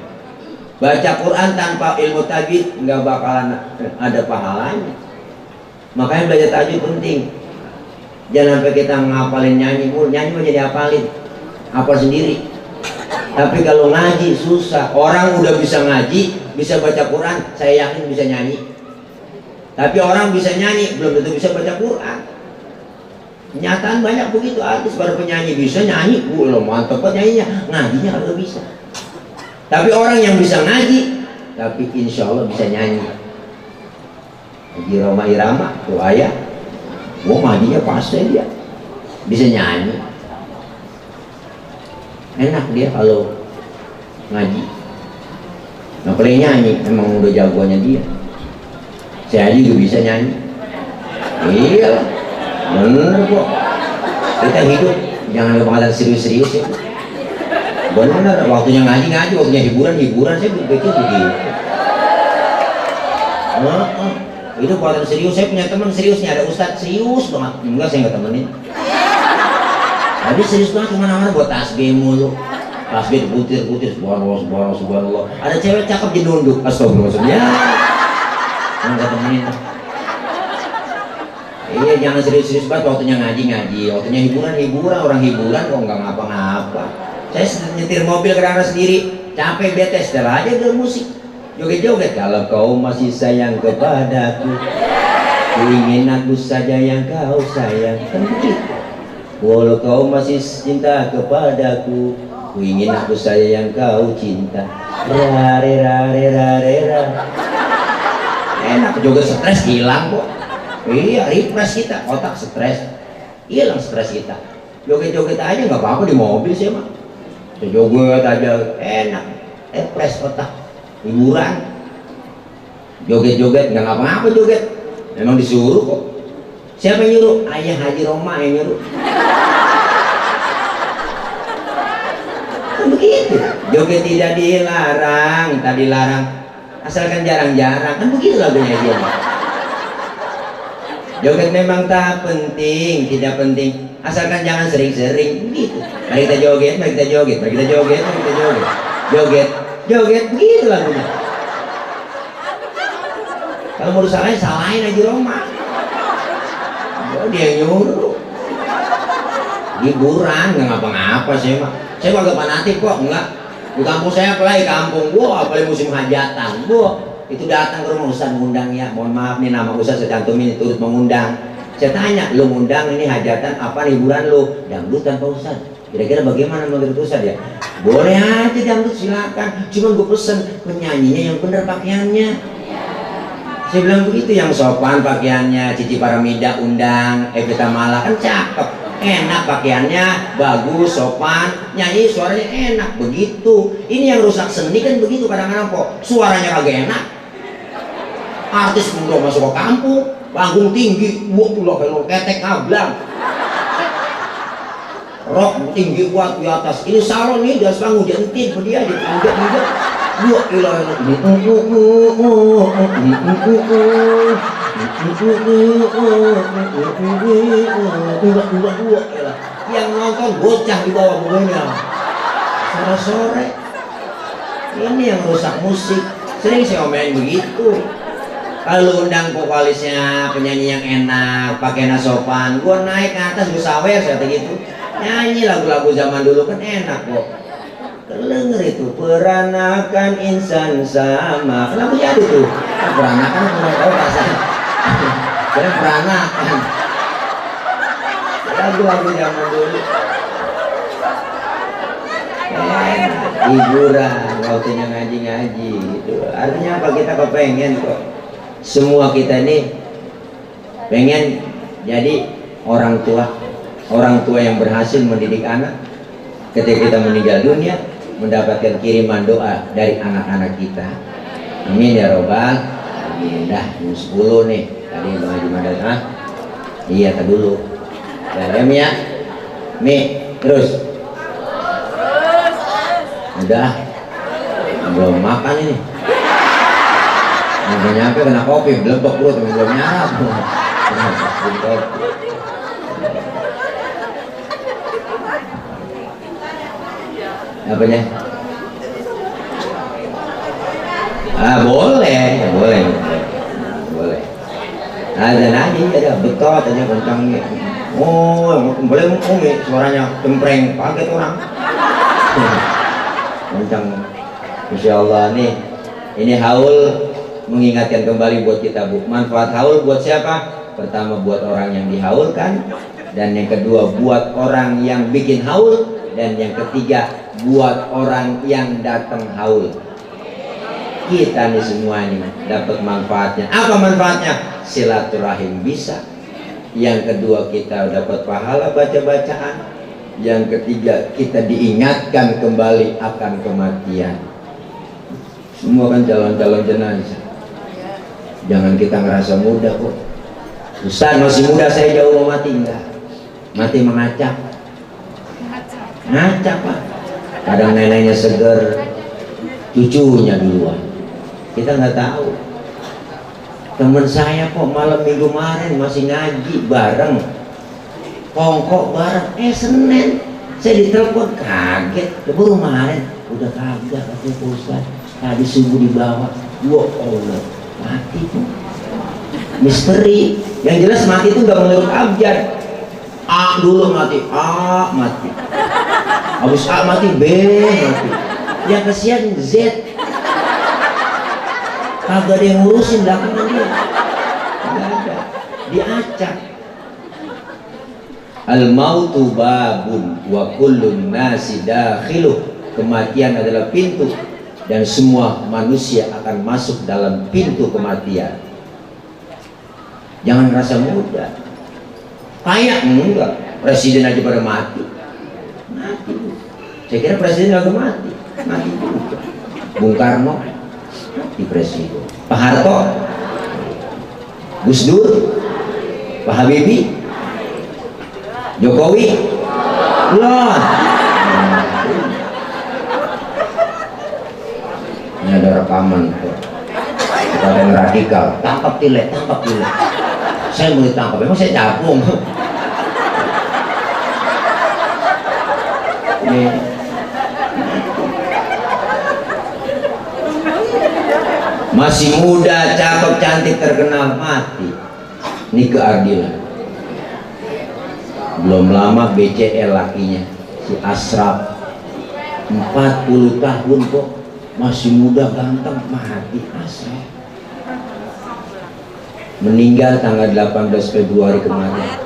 Baca Quran tanpa ilmu tajwid nggak bakalan ada pahalanya. Makanya belajar tajwid penting. Jangan sampai kita ngapalin nyanyi mulu, nyanyi mau jadi hafalin, hafal sendiri. Tapi kalau ngaji susah. Orang udah bisa ngaji, bisa baca Quran, saya yakin bisa nyanyi. Tapi orang bisa nyanyi belum tentu bisa baca Quran. Kenyataan banyak begitu, artis para penyanyi bisa nyanyi, loh mantep banget nyanyinya, ngajinya kagak bisa. Tapi orang yang bisa ngaji, tapi insya Allah bisa nyanyi. Haji Roma Irama tuh ayah, gua ngajinya pasti dia bisa nyanyi. Enak dia kalau ngaji. Nggak boleh nyanyi, emang udah jagoannya dia. Saya juga bisa nyanyi. Iya, bener kok. Kita hidup jangan kepala serius-serius ya. Bener, waktunya ngaji, waktunya hiburan saya berpikir begitu. Itu buatan serius. Saya punya teman seriusnya, ada ustadz serius banget. Enggak, saya nggak temenin. Tapi serius banget kemana-mana buat tasbih mulu. Tasbih putir-putir, subhanallah. Ada cewek cakep jadi nunduk, astagfirullahaladzim. Ya, nggak temenin. Iya, jangan serius-serius banget. Waktunya ngaji, waktunya hiburan, orang hiburan kok nggak ngapa-ngapa. Saya nyetir mobil kadang-kadang sendiri, capek bete, setel aja udah musik, joget-joget. Kalau kau masih sayang kepadaku, ku ingin aku saja yang kau sayang. Kan begitu. Walau kau masih cinta kepadaku, ku ingin aku saja yang kau cinta. Rare. Enak, joget stres hilang kok. Iya, refresh kita, otak stres, hilang stres kita. Joget-joget aja nggak apa-apa di mobil sih mah. Joget aja enak, refresh otak, hiburan. Joget-joget nggak ngapa-ngapa joget, memang disuruh kok. Siapa yang nyuruh? Ayah Haji Roma yang nyuruh. Begitu, joget tidak dilarang, tak dilarang, asalkan jarang-jarang, kan begitu lagunya dia. Joget memang tak penting, tidak penting, asalkan jangan sering-sering begitu. Mari kita joget, joget, begitu lagunya. Kalau mau salahin Haji Roma. Oh, dia nyuruh. Hiburan, nggak ngapa-ngapa saya mah. Saya agak fanatik kok, enggak. Di kampung saya apalagi kampung gua, apalagi musim hajatan, gua itu datang ke rumah Ustaz ngundang ya. Mohon maaf nih nama Ustaz saya cantumin turut mengundang. Saya tanya, lu ngundang ini hajatan apa hiburan lu? Dangdutan Pak Ustaz. Kira-kira bagaimana menurut Ustaz ya? Boleh aja dangdut silakan. Cuma gue pesen penyanyinya yang bener pakaiannya. Saya bilang begitu, yang sopan pakaiannya. Cici Paramida undang, Evita Mala kan cakep, enak pakaiannya, bagus, sopan, nyanyi suaranya enak, begitu. Ini yang rusak seni kan begitu kadang-kadang kok, suaranya kagak enak. Artis muda masuk ke kampung, panggung tinggi, buat kalau ketek ngablang. Rok tinggi kuat di atas, ini salon nih, di atas panggung jentin, dia dipanjat-panjat. Dua ilah yang nonton bocah di bawah bunganya sore-sore. Ini yang rusak musik. Sering saya omelin begitu. Kalau undang vokalisnya penyanyi yang enak, pakaian sopan, gua naik ke atas gua sawer saya gitu. Nyanyi lagu-lagu zaman dulu kan enak kok. Kelengar itu peranakan insan sama. Kenapa jadi tuh? Peranakan kurang tahu rasanya. Keren peranakan. Lagu-lagu zaman dulu. Hiburan, waktunya ngaji-ngaji gitu. Artinya apa, kita kepengen kok. Semua kita ini pengen jadi orang tua orang tua yang berhasil mendidik anak, ketika kita meninggal dunia mendapatkan kiriman doa dari anak-anak kita. Amin ya robbal alamin. Dah jam 10 nih tadi Bang Haji Madad. Iya tak dulu ya Mi ya Mi terus udah belum makan ini udah nyampe kena kopi belebek perut belum nyarap apanya boleh ada nanya ada betul tanya kencangnya boleh umi suaranya cempreng kaget orang kencang. Insya Allah nih ini haul mengingatkan kembali buat kita Bu. Manfaat haul buat siapa? Pertama buat orang yang dihaulkan, dan yang kedua buat orang yang bikin haul, dan yang ketiga buat orang yang datang haul. Kita nih semua ini dapat manfaatnya. Apa manfaatnya? Silaturahim bisa. Yang kedua kita dapat pahala baca-bacaan. Yang ketiga kita diingatkan kembali akan kematian. Semua kan calon-calon jenazah. Jangan kita ngerasa muda kok. Ustaz masih muda saya jauh mau mati. Enggak. Mati mengacak. Ngacak Pak. Kadang neneknya seger, cucunya duluan. Kita nggak tahu. Teman saya kok malam minggu kemarin masih ngaji bareng, kongkok bareng. Senin saya ditelepon kaget. Baru kemarin udah kagak katanya Pak Ustaz. Tadi subuh dibawa. Wah Allah mati tuh. Misteri. Yang jelas mati itu nggak menurut abjad. A dulu mati, A mati. Habis A mati, B mati. Yang kesian Z. Kagak ada yang ngurusin belakangan dia. Kagak ada. Diacak. Al-mautu babun wa kullun nasi dakhiluh. Kematian adalah pintu dan semua manusia akan masuk dalam pintu kematian. Jangan rasa muda. Kayak enggak. Presiden aja pada mati. Mati. Saya kira presiden agak mati. Mati juga. Bung Karno di presiden. Pak Harto, Gus Dur, Pak Habibie, Jokowi, belum. Ini ada rekaman tuh. Ada yang radikal, tangkap tilek. Saya mau ditangkap, emang saya capung. Masih muda, cakep, cantik, terkenal, mati. Ini keadilan. Belum lama BCL lakinya, si Asraf, 40 tahun kok masih muda, ganteng, mati. Asraf meninggal tanggal 18 Februari kemarin.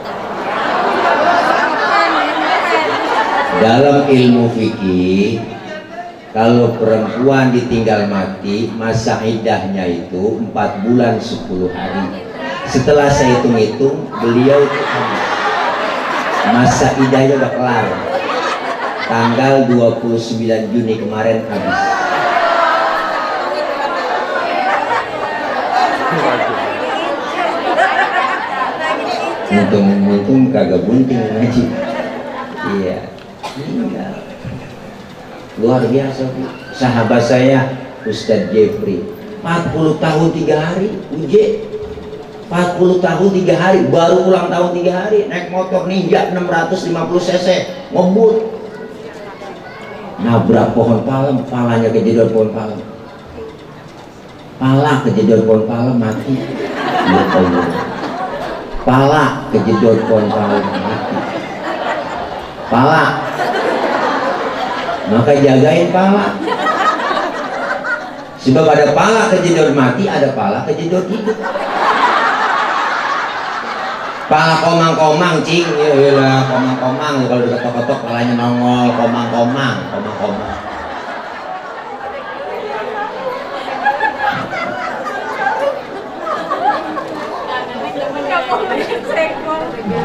Dalam ilmu fikih, kalau perempuan ditinggal mati, masa iddahnya itu 4 bulan 10 hari. Setelah saya hitung-hitung, beliau itu habis. Masa iddahnya udah kelar. Tanggal 29 Juni kemarin habis. Untung kagak bunting ngaji. Iya. Luar biasa Bu. Sahabat saya Ustadz Jeffrey 40 tahun 3 hari UJ 40 tahun 3 hari baru ulang tahun 3 hari naik motor Ninja 650 cc ngebut nabrak pohon palem, palanya kejadian pohon palem, pala kejadian pohon palem, mati. Pala kejadian pohon palem, mati. Pala, maka jagain pala. Sebab ada pala kejedot mati, ada pala kejedot hidup. Pala komang-komang cing, iyalah komang-komang, kalau diketok-ketok palanya nongol, komang-komang.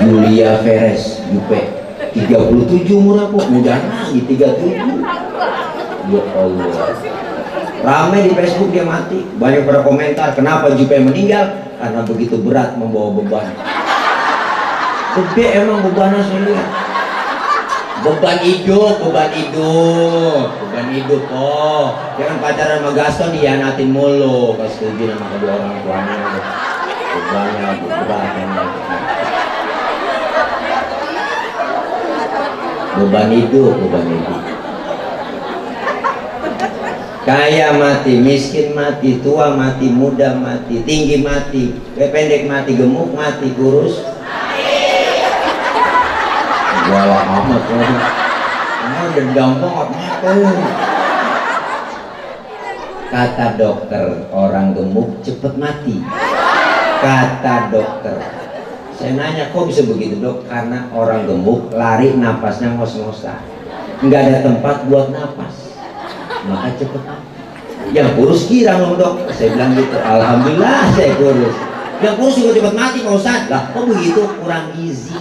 Julia Perez Jupe 37 umur aku, mudah lagi 37. Ya Allah. Rame di Facebook dia mati. Banyak pada komentar, kenapa Jupe meninggal? Karena begitu berat membawa beban. Gede emang bebannya sini. Beban hidup oh. Jangan pacaran sama Gaston dihianatin mulu. Pas setuju sama kedua orang tuanya. Bebannya berat. Beban hidup. Kaya mati, miskin mati, tua mati, muda mati, tinggi mati, pendek mati, gemuk mati, kurus walau amat kan. Dendam banget mati. Kata dokter, orang gemuk cepet mati. Kata dokter. Saya nanya, kok bisa begitu dok? Karena orang gemuk lari napasnya ngos-ngosan, nggak ada tempat buat napas, maka cepet mati. Yang kurus girang loh dok. Saya bilang gitu, alhamdulillah saya kurus. Yang kurus juga cepet mati Pak Ustadz. Lah kok begitu? Kurang gizi.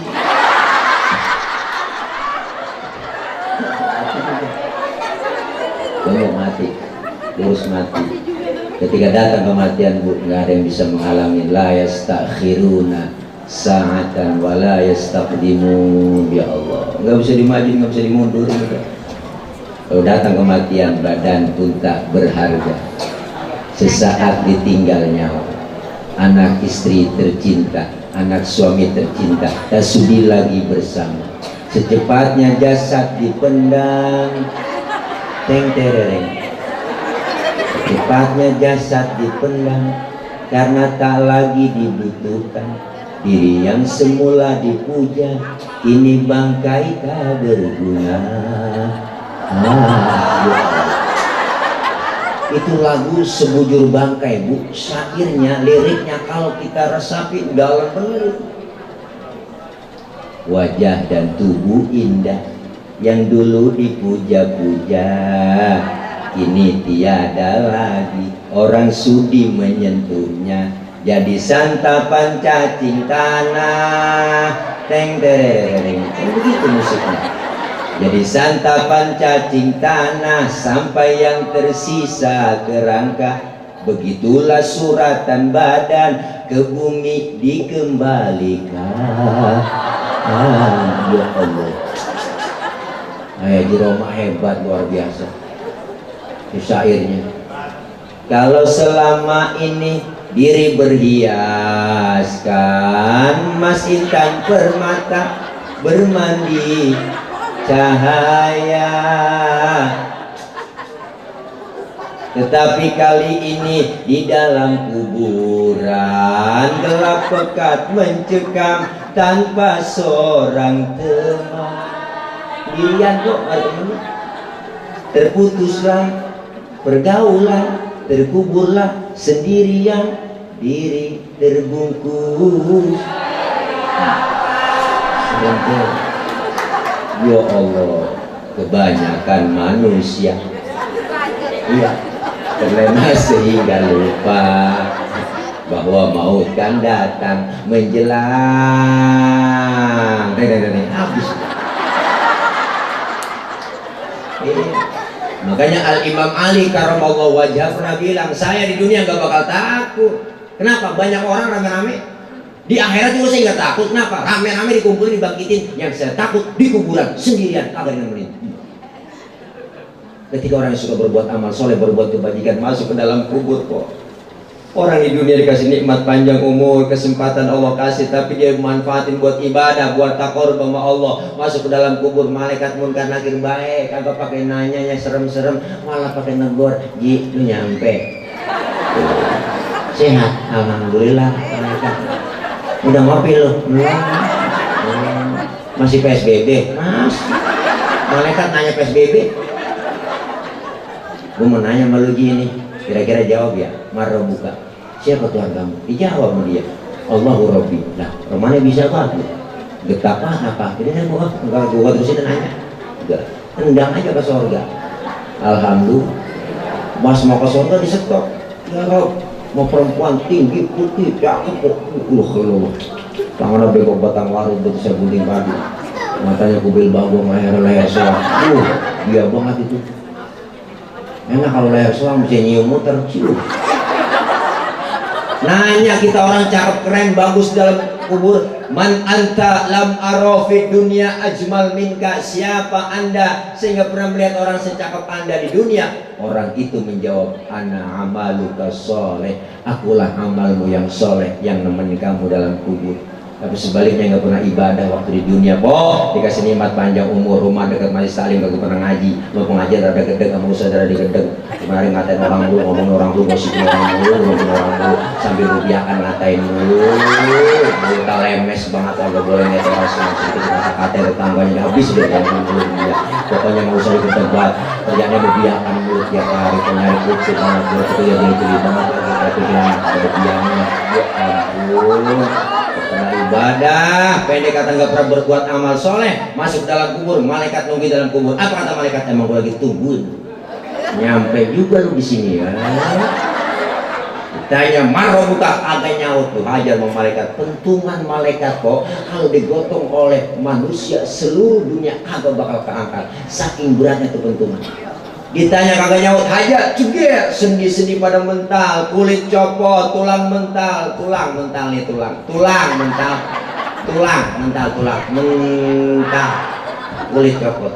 Gemuk mati, kurus mati. Ketika datang kematian bu, nggak ada yang bisa menghalangi. La yastakhiruna sa'atan wa la yastaqdimun. Ya Allah, nggak bisa dimaju, nggak bisa dimundur. Kalau datang kematian, badan pun tak berharga. Sesaat ditinggal nyawa. Anak istri tercinta, anak suami tercinta, tak sudi lagi bersama. Secepatnya jasad dipendam. Teng tereng. Secepatnya jasad dipendam karena tak lagi dibutuhkan. Diri yang semula dipuja kini bangkai tak berguna. Itu lagu Sebujur Bangkai bu. Syairnya, liriknya kalau kita resapi dalam benar. Wajah dan tubuh indah yang dulu dipuja-puja kini tiada lagi orang sudi menyentuhnya. Jadi santapan cacing tanah. Teng tereng. Begitu musiknya. Jadi santapan cacing tanah sampai yang tersisa kerangka. Begitulah suratan badan ke bumi dikembalikan. Ya Allah. Haji Roma hebat luar biasa. Syairnya. Kalau selama ini diri berhiaskan mas intan permata bermandi cahaya, tetapi kali ini di dalam kuburan gelap pekat mencekam tanpa seorang teman. Dirian kok artinya terputuslah pergaulan, terkuburlah sendirian, diri terbungkus. Ya Allah, kebanyakan manusia iya terlena sehingga lupa bahwa maut kan datang menjelang. Habis. Makanya Al-Imam Ali karamallahu wajhah pernah bilang, saya di dunia gak bakal takut. Kenapa? Banyak orang rame-rame. Di akhirat juga saya gak takut. Kenapa? Rame-rame dikumpulin, dibangkitin. Yang saya takut di kuburan sendirian, kagak nemenin. Ketika orang yang suka berbuat amal soleh, berbuat kebajikan, masuk ke dalam kubur kok. Orang di dunia dikasih nikmat panjang umur, kesempatan Allah kasih, tapi dia manfaatin buat ibadah, buat taqarrub sama Allah. Masuk ke dalam kubur, malaikat munkar nakir baik, kagak pakai nanya serem-serem, malah pakai negor. Ji, lu nyampe sehat, alhamdulillah. Malaikat udah ngopi lu? Masih PSBB? Mas, malaikat nanya PSBB. Gue mau nanya sama lu gini, kira-kira jawab ya. Marrobuka, siapa Tuhan kamu? Dijawab sama dia, Allahu Rabbi. Nah, romanya bisa banget. Getak apa? Jadi saya mau gua terusin nanya. Enggak, tendang aja ke surga. Alhamdulillah. Mas mau ke surga disetok. Ya Rob, mau perempuan tinggi putih cakep kok. Tangannya bego batang waru betul saya guling padi. matanya kubil bagong, leher soang. Dia banget itu. Enak kalau leher soang bisa nyium muter. Nanya kita orang cakep, keren, bagus dalam kubur. Man anta lam arafi dunia ajmal minka. Siapa anda sehingga pernah melihat orang secakep anda di dunia? Orang itu menjawab, ana amaluka soleh. Akulah amalmu yang soleh yang nemenin kamu dalam kubur. Tapi sebaliknya nggak pernah ibadah waktu di dunia. Dikasih nikmat panjang umur, rumah dekat majelis taklim, gak pernah ngaji. Mau pengajian ada gedeg, kamu saudara di gedeg. Kemarin ngatain orang dulu, ngomong orang dulu, gosipin orang dulu, ngomong orang dulu, sambil rupiahkan ngatain dulu. Kita lemes banget, kalau boleh nggak teras sedikit kata-kata tetangganya habis deh yang dulu dia. Pokoknya nggak usah ikut debat, kerjanya rupiahkan dulu tiap hari, nyari kucing, anak dulu itu ya beli banget. Tapi yang rupiahnya, ya ampun. Karena ibadah, pendek kata nggak pernah berbuat amal soleh, masuk dalam kubur, malaikat nunggu dalam kubur. Apa kata malaikat? Emang gue lagi tungguin. Nyampe juga lu di sini ya. Tanya marah buka, agak nyaut tuh hajar sama malaikat. Pentungan malaikat kok kalau digotong oleh manusia seluruh dunia kagak bakal keangkat. Saking beratnya tuh pentungan. Ditanya kagak nyaut, hajar juga sendi-sendi pada mental, kulit copot, tulang mental, tulang mental nih tulang mental, kulit copot,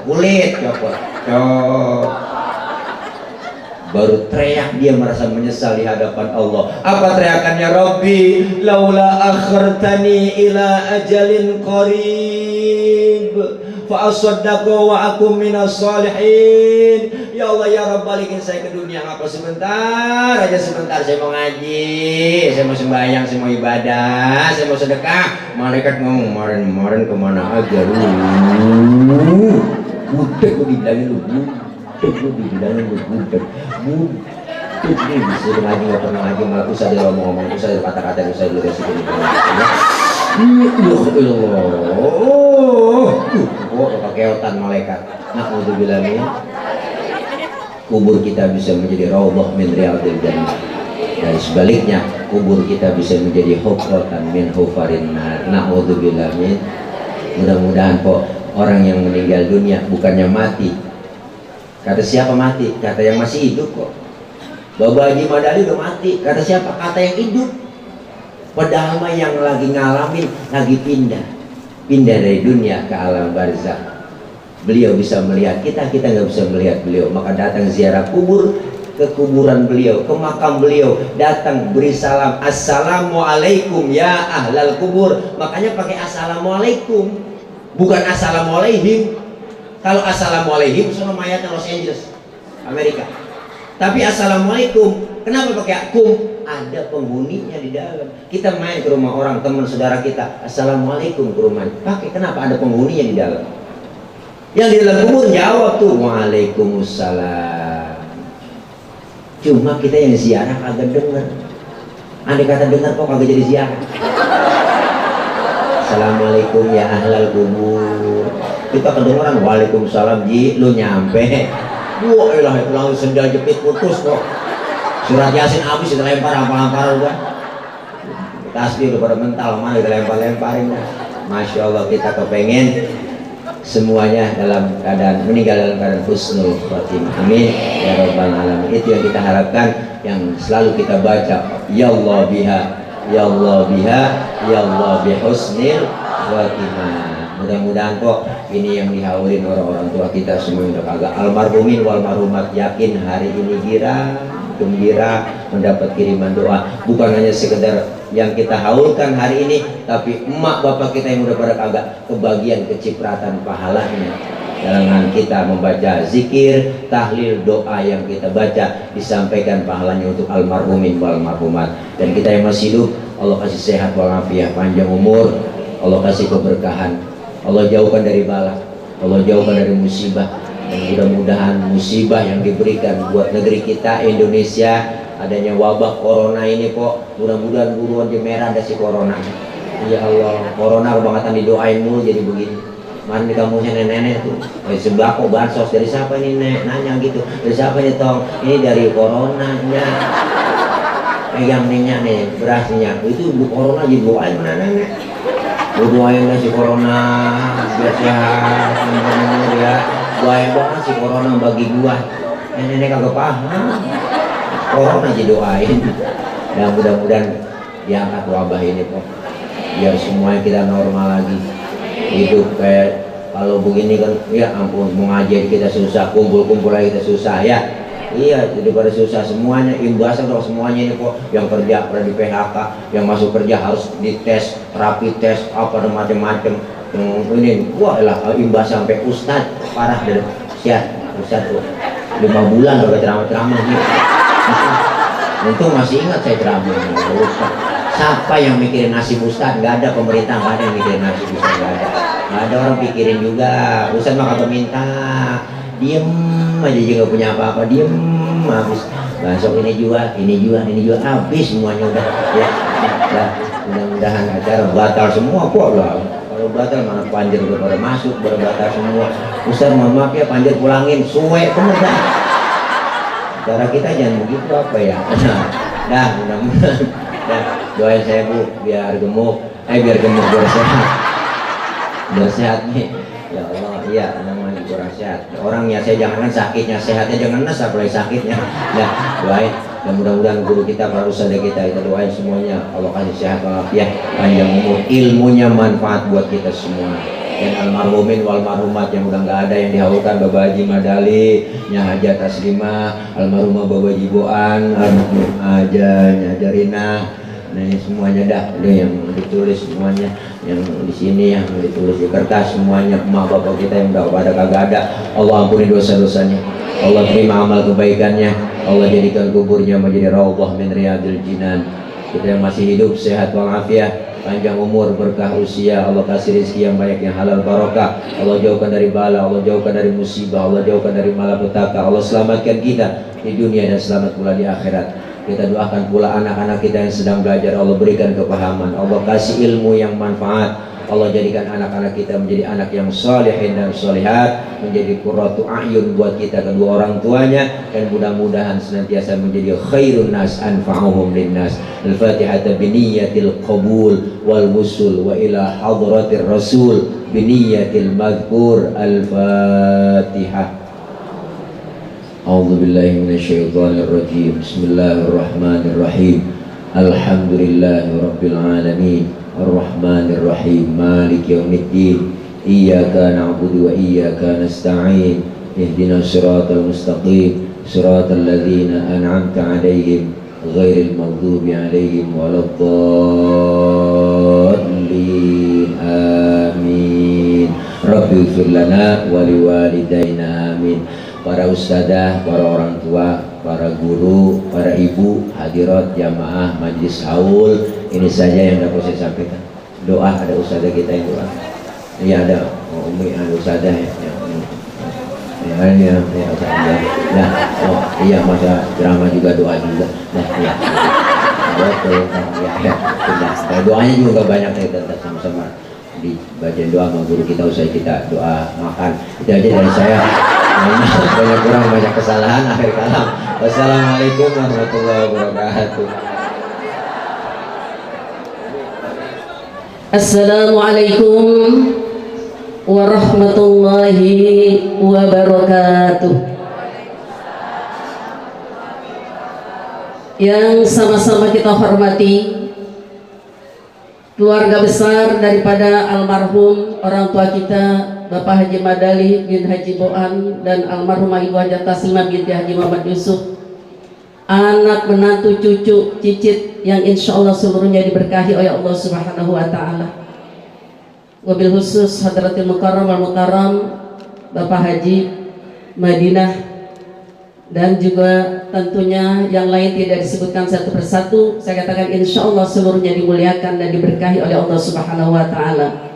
baru teriak dia merasa menyesal di hadapan Allah. Apa teriakannya? Rabbi laula akhartani ila ajalin qarib fa asaddaqu wa akum minas salihin. Ya Allah ya Rabb, balikin saya ke dunia apa sebentar aja, sebentar saya mau ngaji, saya mau sembahyang, saya mau ibadah, saya mau sedekah. Malaikat ngomong, kemarin kemana aja lu? Budak lu dibilangin lu, budak ini disuruh ngaji nggak pernah ngaji, malah usah dia ngomong, usah dia kata-kata, usah dia resiko ini. Kekeotan malaikat. Nah, untuk bilangnya kubur kita bisa menjadi raudhah min riyadil jannah, dan sebaliknya kubur kita bisa menjadi hufratan min hufarin nar. Na'udzubillah min. Mudah-mudahan kok orang yang meninggal dunia bukannya mati. Kata siapa mati? Kata yang masih hidup kok. Bapak Haji Madali udah mati. Kata siapa? Kata yang hidup. Padahal mah yang lagi ngalamin, lagi pindah dari dunia ke alam barzakh. Beliau bisa melihat kita nggak bisa melihat beliau. Maka datang ziarah kubur, ke kuburan beliau, ke makam beliau, datang beri salam, assalamualaikum ya ahlal kubur. Makanya pakai assalamualaikum, bukan assalamualaikum. Kalau assalamualaikum sama mayatnya Los Angeles, Amerika. Tapi assalamualaikum, kenapa pakai kum? Ada penghuninya di dalam. Kita main ke rumah orang, teman saudara kita, assalamualaikum ke rumah. Pakai, kenapa? Ada penghuninya di dalam. Yang di dalam kubur jawab tuh, waalaikumsalam. Cuma kita yang ziarah kagak dengar. Andai kata dengar kok kagak jadi ziarah. Assalamualaikum ya ahlal kubur. Kita kedengeran waalaikumsalam, ji lu nyampe. Wah ilah langsung sendal jepit putus kok. Surat Yasin habis kita lempar apa-apa udah. Tasbih udah pada mental, mana kita lempar-lemparin. Masya Allah, kita kepengen semuanya dalam keadaan meninggal dalam keadaan husnul khotimah. Amin ya rabbal alamin. Itu yang kita harapkan, yang selalu kita baca, ya Allah biha, ya Allah biha, ya Allah bihusnil khotimah. Mudah-mudahan kok ini yang dihaulin orang-orang tua kita semua yang agak almarhumin wal marhumat, yakin hari ini gembira mendapat kiriman doa, bukan hanya sekedar yang kita haulkan hari ini, tapi emak bapak kita yang udah pada kagak kebagian kecipratan pahalanya dengan kita membaca zikir, tahlil, doa yang kita baca disampaikan pahalanya untuk almarhumin wal marhumat. Dan kita yang masih hidup, Allah kasih sehat walafiat, panjang umur, Allah kasih keberkahan, Allah jauhkan dari bala, Allah jauhkan dari musibah. Dan mudah-mudahan musibah yang diberikan buat negeri kita Indonesia, adanya wabah corona ini kok, mudah-mudahan buruan di merah ada si corona. Ya Allah, corona kebangetan didoain mulu jadi begini. Kemarin di kampungnya nenek-nenek tuh, sembako bansos, dari siapa ini nek? Nanya gitu, dari siapa nih tong? Ini dari coronanya. Pegang minyak nih, berasnya. Itu corona didoain mana nenek? Doain si corona biar sehat, umur ya. Doain banget si corona bagi gua. Nenek kagak paham. Corona aja doain. Dan mudah-mudahan diangkat wabah ini kok. Biar semuanya kita normal lagi. Hidup kayak kalau begini kan, ya ampun, mau ngajar kita susah, kumpul-kumpul lagi kita susah ya. Iya, jadi pada susah semuanya, imbasnya dong semuanya ini kok. Yang kerja pada di PHK, yang masuk kerja harus dites, rapid test, apa dan macam-macam. Ini, wah lah, imbas sampai ustad parah dari siap ustad tuh 5 bulan udah ceramah-ceramah nih. Untung masih ingat saya ceramah. Siapa yang mikirin nasib ustad? Nggak ada, pemerintah nggak ada yang mikirin nasib ustad, nggak ada. Nggak ada orang pikirin juga. Ustad mah kata minta. Diem aja juga punya apa-apa, diem habis besok ini juga habis semuanya udah ya. Mudah-mudahan acara batal semua kok lah. Kalau batal mana Panjer udah pada masuk, pada batal semua. Ustaz mohon maaf ya, Panjer pulangin suwe bener dah. Cara kita jangan begitu apa ya. Dah mudah-mudahan doain saya Bu biar gemuk biar sehat nih ya Allah. Iya namanya kurang sehat orangnya, saya jangankan sakitnya, sehatnya jangan nes apalagi sakitnya ya. Doain dan mudah-mudahan guru kita, para ustadzah kita doain semuanya Allah kasih sehat walafiat, panjang umur, ilmunya manfaat buat kita semua. Dan almarhumin wal marhumat yang udah nggak ada yang dihaulkan, Bapak Haji Madali, Nya Haja Taslimah, almarhumah Bapak Haji Boan, almarhum Aja Nya Jarina. Nah ini semuanya dah yang ditulis semuanya, yang di sini yang ditulis di kertas semuanya, emak bapak kita yang udah pada kagak ada, Allah ampuni dosa-dosanya, Allah terima amal kebaikannya, Allah jadikan kuburnya menjadi raudhah min riyadil jinan. Kita yang masih hidup sehat walafiat, panjang umur, berkah usia, Allah kasih rezeki yang banyak, yang halal barokah, Allah jauhkan dari bala, Allah jauhkan dari musibah, Allah jauhkan dari malapetaka, Allah selamatkan kita di dunia dan selamat pula di akhirat. Kita doakan pula anak-anak kita yang sedang belajar, Allah berikan kepahaman, Allah kasih ilmu yang manfaat, Allah jadikan anak-anak kita menjadi anak yang salihin dan solihat, menjadi qurratu a'yun buat kita kedua orang tuanya, dan mudah-mudahan senantiasa menjadi khairun nas anfa'uhum linnas. Al-Fatihah biniyatil qabul wal wusul wa ila hadratir rasul biniyatil madhkur. Al-Fatihah. A'udzu billahi minasyaitonir rajim. Bismillahirrahmanirrahim. Alhamdulillahirabbil alamin. Arrahmanir rahim. Maliki yaumiddin. Iyyaka na'budu wa iyyaka nasta'in. Ihdinas siratal mustaqim. Siratal ladzina an'amta 'alaihim ghairil maghdubi 'alaihim waladdallin. Amin. Rabbi ighfir lana wa liwalidayna. Amin. Para ustadzah, para orang tua, para guru, para ibu, hadirat, jamaah, majlis haul, ini saja yang dapat saya sampaikan. Doa, ada ustadzah kita yang doa. Iya ada, Umi ada ustadzah ya. Nah, oh iya masa ceramah juga doa juga. Nah, ya. Betul, ya. Doanya juga banyak kita sama-sama dibaca doa sama guru kita, usai kita doa makan. Itu aja dari saya. Banyak kurang, banyak kesalahan. Akhir kalam, wassalamualaikum warahmatullahi wabarakatuh. Assalamualaikum warahmatullahi wabarakatuh. Yang sama-sama kita hormati keluarga besar daripada almarhum orang tua kita Bapak Haji Madali bin Haji Boan dan almarhumah Ibu Haja Taslimah binti Haji Muhammad Yusuf, anak, menantu, cucu, cicit yang insya Allah seluruhnya diberkahi oleh Allah Subhanahu wa Ta'ala. Wabil khusus Hadratil Mukarram wal Mukarram Bapak Haji Madinah, dan juga tentunya yang lain tidak disebutkan satu persatu. Saya katakan insya Allah seluruhnya dimuliakan dan diberkahi oleh Allah Subhanahu wa Ta'ala.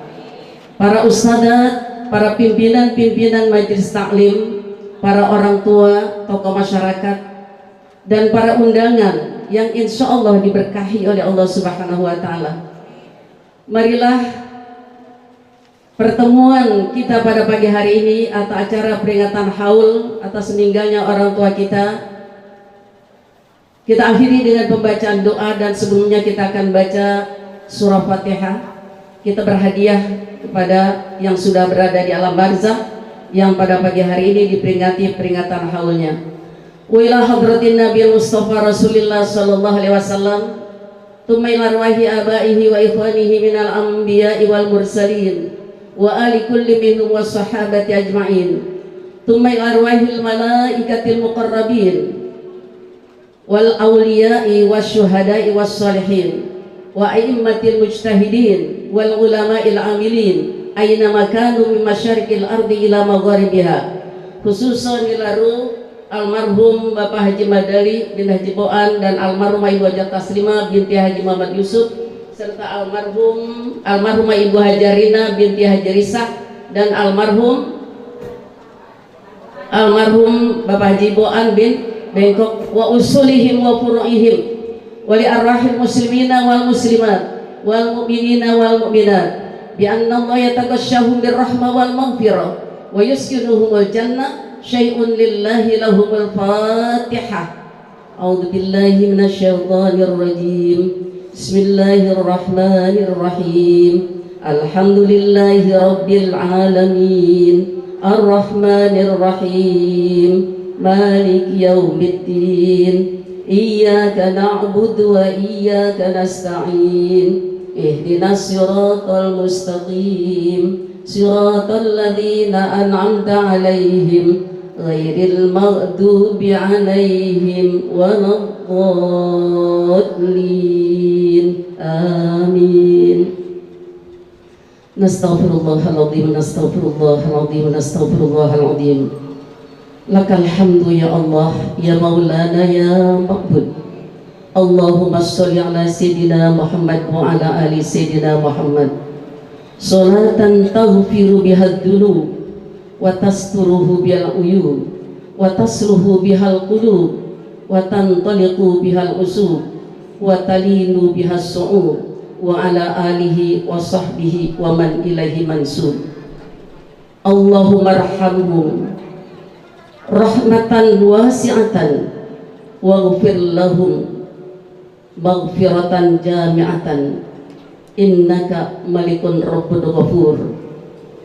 Para ustadzat, para pimpinan-pimpinan majelis taklim, para orang tua, tokoh masyarakat, dan para undangan yang insya Allah diberkahi oleh Allah Subhanahu wa Ta'ala. Marilah pertemuan kita pada pagi hari ini atau acara peringatan haul atas meninggalnya orang tua kita akhiri dengan pembacaan doa, dan sebelumnya kita akan baca surah Fatihah. kita berhadiah kepada yang sudah berada di alam barzakh yang pada pagi hari ini diperingati peringatan haulnya. Wa ila hadratin Nabi Mustafa Rasulullah sallallahu alaihi wasallam, thumma ila arwahi abaihi wa ikhwanihi minal anbiya'i wal mursalin wa ali kulli minhum was sahabati ajma'in, thumma ila arwahil malaikatil muqarrabin wal awliya'i wasyuhada'i was salihin wa a'immatil mujtahidin wal ulama'il amilin aina makanu min masyariqil ardi ila magharibiha, khususan ila ruh almarhum Bapak Haji Madali bin Haji Boan dan almarhumah Ibu Hajah Taslimah binti Haji Muhammad Yusuf, serta almarhumah Ibu Hajarina binti Haji Risah dan almarhum Bapak Haji Boan bin Bengkok, wa usulihim wa furu'ihim wa li arwahil muslimina wal muslimat wal mu'minina wal mu'minat bi anna Allah yataghashshahum birrahmah wal maghfirah wa yuskinuhumul jannah syai'un lillahi lahumul fatihah. A'udzu billahi minasyaitonir rajim. Bismillahirrahmanirrahim. Alhamdulillahi rabbil alamin. Arrahmanir rahim. Malik yaumiddin. Iyyaka na'budu wa iyyaka nasta'in. Ihdinas siratal mustaqim. Siratal ladzina an'amta 'alaihim ghairil maghdubi 'alaihim waladdallin. Amin. Nastaghfirullahaladzim, nastaghfirullahaladzim, nastaghfirullahaladzim. Lakal hamdu ya Allah, ya Maulana, ya Ma'bud. Allahumma sholli ala Sayyidina Muhammad wa ala ali Sayyidina Muhammad. Salatan taghfiru bihad dhunub wa tasturuhu bihal uyub wa tasluhu bihal qulub wa tantaliqu bihal usub wa talinu bihas su'ub wa ala alihi wa sahbihi wa man ilaihi mansub. Allahumma arhamhum rahmatan wasi'atan waghfir lahum maghfiratan jami'atan innaka malikun rabbun ghafur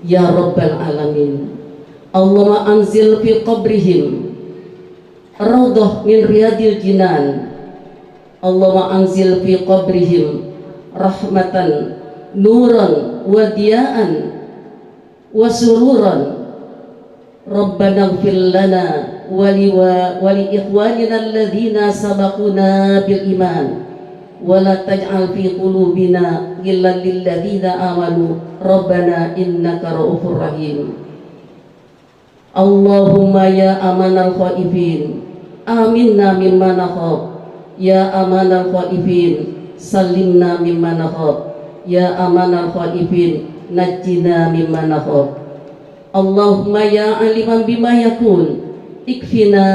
ya rabbal alamin. Allahumma anzil fi qabrihim raudhah min riyadil jinan. Allahumma anzil fi qabrihim rahmatan nuran wa diyaan wa sururan. Rabbana ighfir lana wa li ikhwanina alladhina sabaquna bil iman wa la taj'al fi qulubina ghillan lil ladzina amanu rabbana innaka ra'ufur rahim. Allahumma ya amanal khaifin aminna mimma nakhaf, ya amanal khaifin salimna mimma nakhaf, ya amanal khaifin najjina mimma nakhaf. Allahumma ya aliman bima yakun ikfina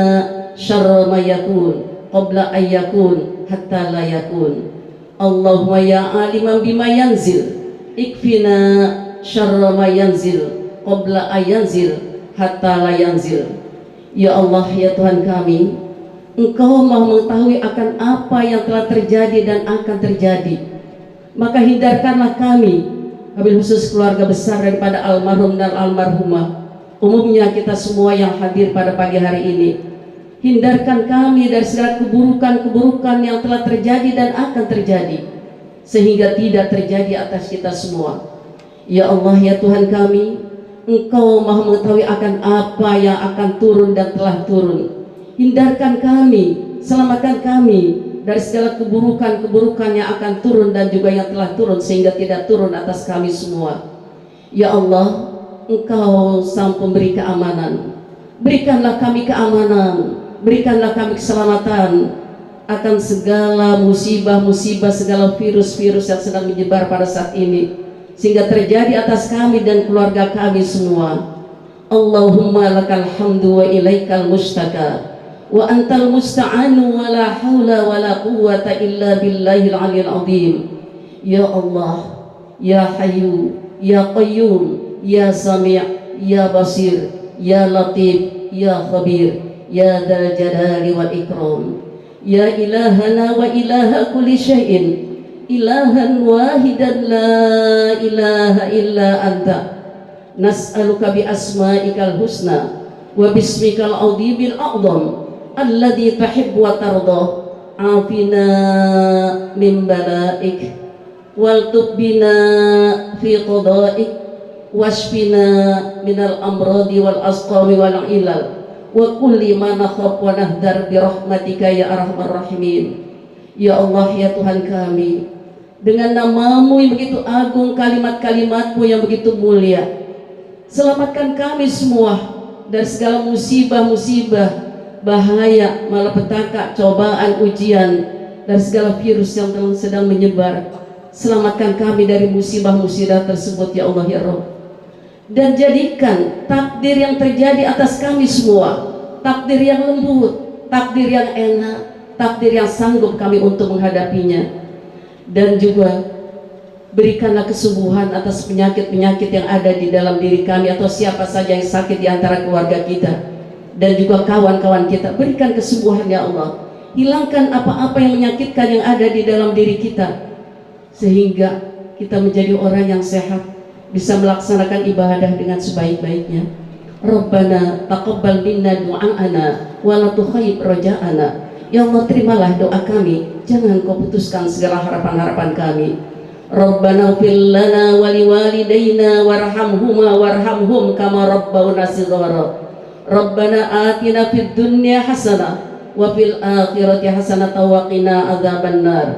syarra ma yakun qabla an yakun hatta la yakun. Allahumma ya aliman bima yanzil ikfina syarra ma yanzil qabla an yanzil hatta la yanzil. Ya Allah, ya Tuhan kami, Engkau Maha mengetahui akan apa yang telah terjadi dan akan terjadi, maka hindarkanlah kami, wabil khusus keluarga besar daripada almarhum dan almarhumah, umumnya kita semua yang hadir pada pagi hari ini. Hindarkan kami dari segala keburukan-keburukan yang telah terjadi dan akan terjadi, sehingga tidak terjadi atas kita semua. Ya Allah, ya Tuhan kami, Engkau Maha mengetahui akan apa yang akan turun dan telah turun. Hindarkan kami, selamatkan kami dari segala keburukan-keburukan yang akan turun dan juga yang telah turun, sehingga tidak turun atas kami semua. Ya Allah, Engkau sang pemberi keamanan, berikanlah kami keamanan, berikanlah kami keselamatan akan segala musibah-musibah, segala virus-virus yang sedang menyebar pada saat ini, sehingga terjadi atas kami dan keluarga kami semua. Allahumma lakal hamdu wa ilaikal mustaka wa antal musta'anu wa la hawla wa la quwwata illa billahil aliyil azim. Ya Allah, ya Hayyu, ya Qayyum, ya Sami', ya Basir, ya Latif, ya Khabir, ya Dzal Jalali wal Ikram. Ya ilahana wa ilaha kulli syai'in, ilahan wahidan la ilaha illa anta nas'aluka bi asma'ikal husna wa bismikal azimil a'zam alladzi tuhibbu wa tarda afina min bala'ik wal tubina fi qada'ik washfina minal amradi wal asqami wal ilal wa kulli ma nakhaf wa nahdar bi rahmatika ya arhamar rahimin. Ya Allah, ya Tuhan kami, dengan namamu yang begitu agung, kalimat-kalimatmu yang begitu mulia, selamatkan kami semua dari segala musibah-musibah, bahaya, malapetaka, cobaan, ujian, dari segala virus yang sedang menyebar. Selamatkan kami dari musibah-musibah tersebut ya Allah ya Rabb. Dan jadikan takdir yang terjadi atas kami semua takdir yang lembut, takdir yang enak, takdir yang sanggup kami untuk menghadapinya. Dan juga berikanlah kesembuhan atas penyakit-penyakit yang ada di dalam diri kami atau siapa saja yang sakit di antara keluarga kita dan juga kawan-kawan kita. Berikan kesembuhan ya Allah. Hilangkan apa-apa yang menyakitkan yang ada di dalam diri kita sehingga kita menjadi orang yang sehat, bisa melaksanakan ibadah dengan sebaik-baiknya. Rabbana taqabbal minna du'aana wa la tukhayyib raja'ana. Ya Allah, terimalah doa kami, jangan kau putuskan segala harapan-harapan kami. Rabbana ighfir lana wa liwalidayna warhamhuma warhamhum kama rabbawna shighara. Rabbana atina fid dunya hasanah wa fil akhirati hasanah wa qina adzabannar.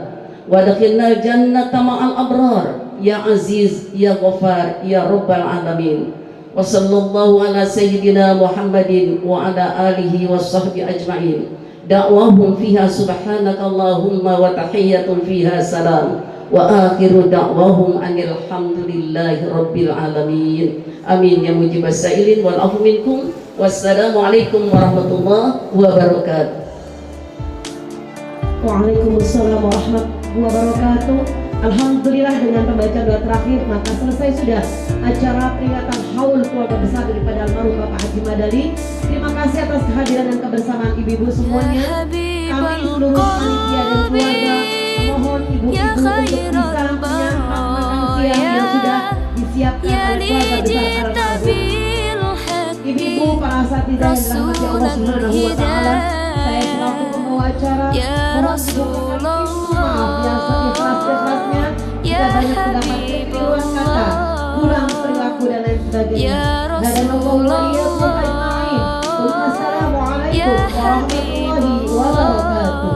Wa adkhilnal jannata ma'al abrar. Ya Aziz, Ya Ghaffar, Ya Rabbal Alamin. Wa sallallahu ala sayyidina Muhammadin wa ala alihi wa sahbihi ajma'in. Da'wahum fiha subhanaka Allahumma wa tahiyyatun fiha salam. Wa akhiru da'wahum anil hamdulillahi rabbil alamin. Amin ya mujibas sa'ilin wal afu minkum. Wassalamualaikum warahmatullahi wabarakatuh. Waalaikumsalam warahmatullahi wabarakatuh. Alhamdulillah, dengan pembacaan doa terakhir maka selesai sudah acara peringatan haul keluarga besar daripada almarhum Bapak Haji Madali. Terima kasih atas kehadiran dan kebersamaan ibu-ibu semuanya. Kami seluruh panitia dan keluarga mohon ibu-ibu untuk bisa menyantap makan siang yang sudah disiapkan oleh keluarga besar almarhum. Ibu-ibu, para asatidzah yang dirahmati Allah Subhanahu wa taala, saya selaku pembawa acara mohon dibukakan pintu maaf yang seikhlas-ikhlasnya jika banyak terdapat kekeliruan kata, kurang perilaku dan lain sebagainya. Hadanallahu wa iyyakum ajma'in. Wassalamualaikum warahmatullahi wabarakatuh.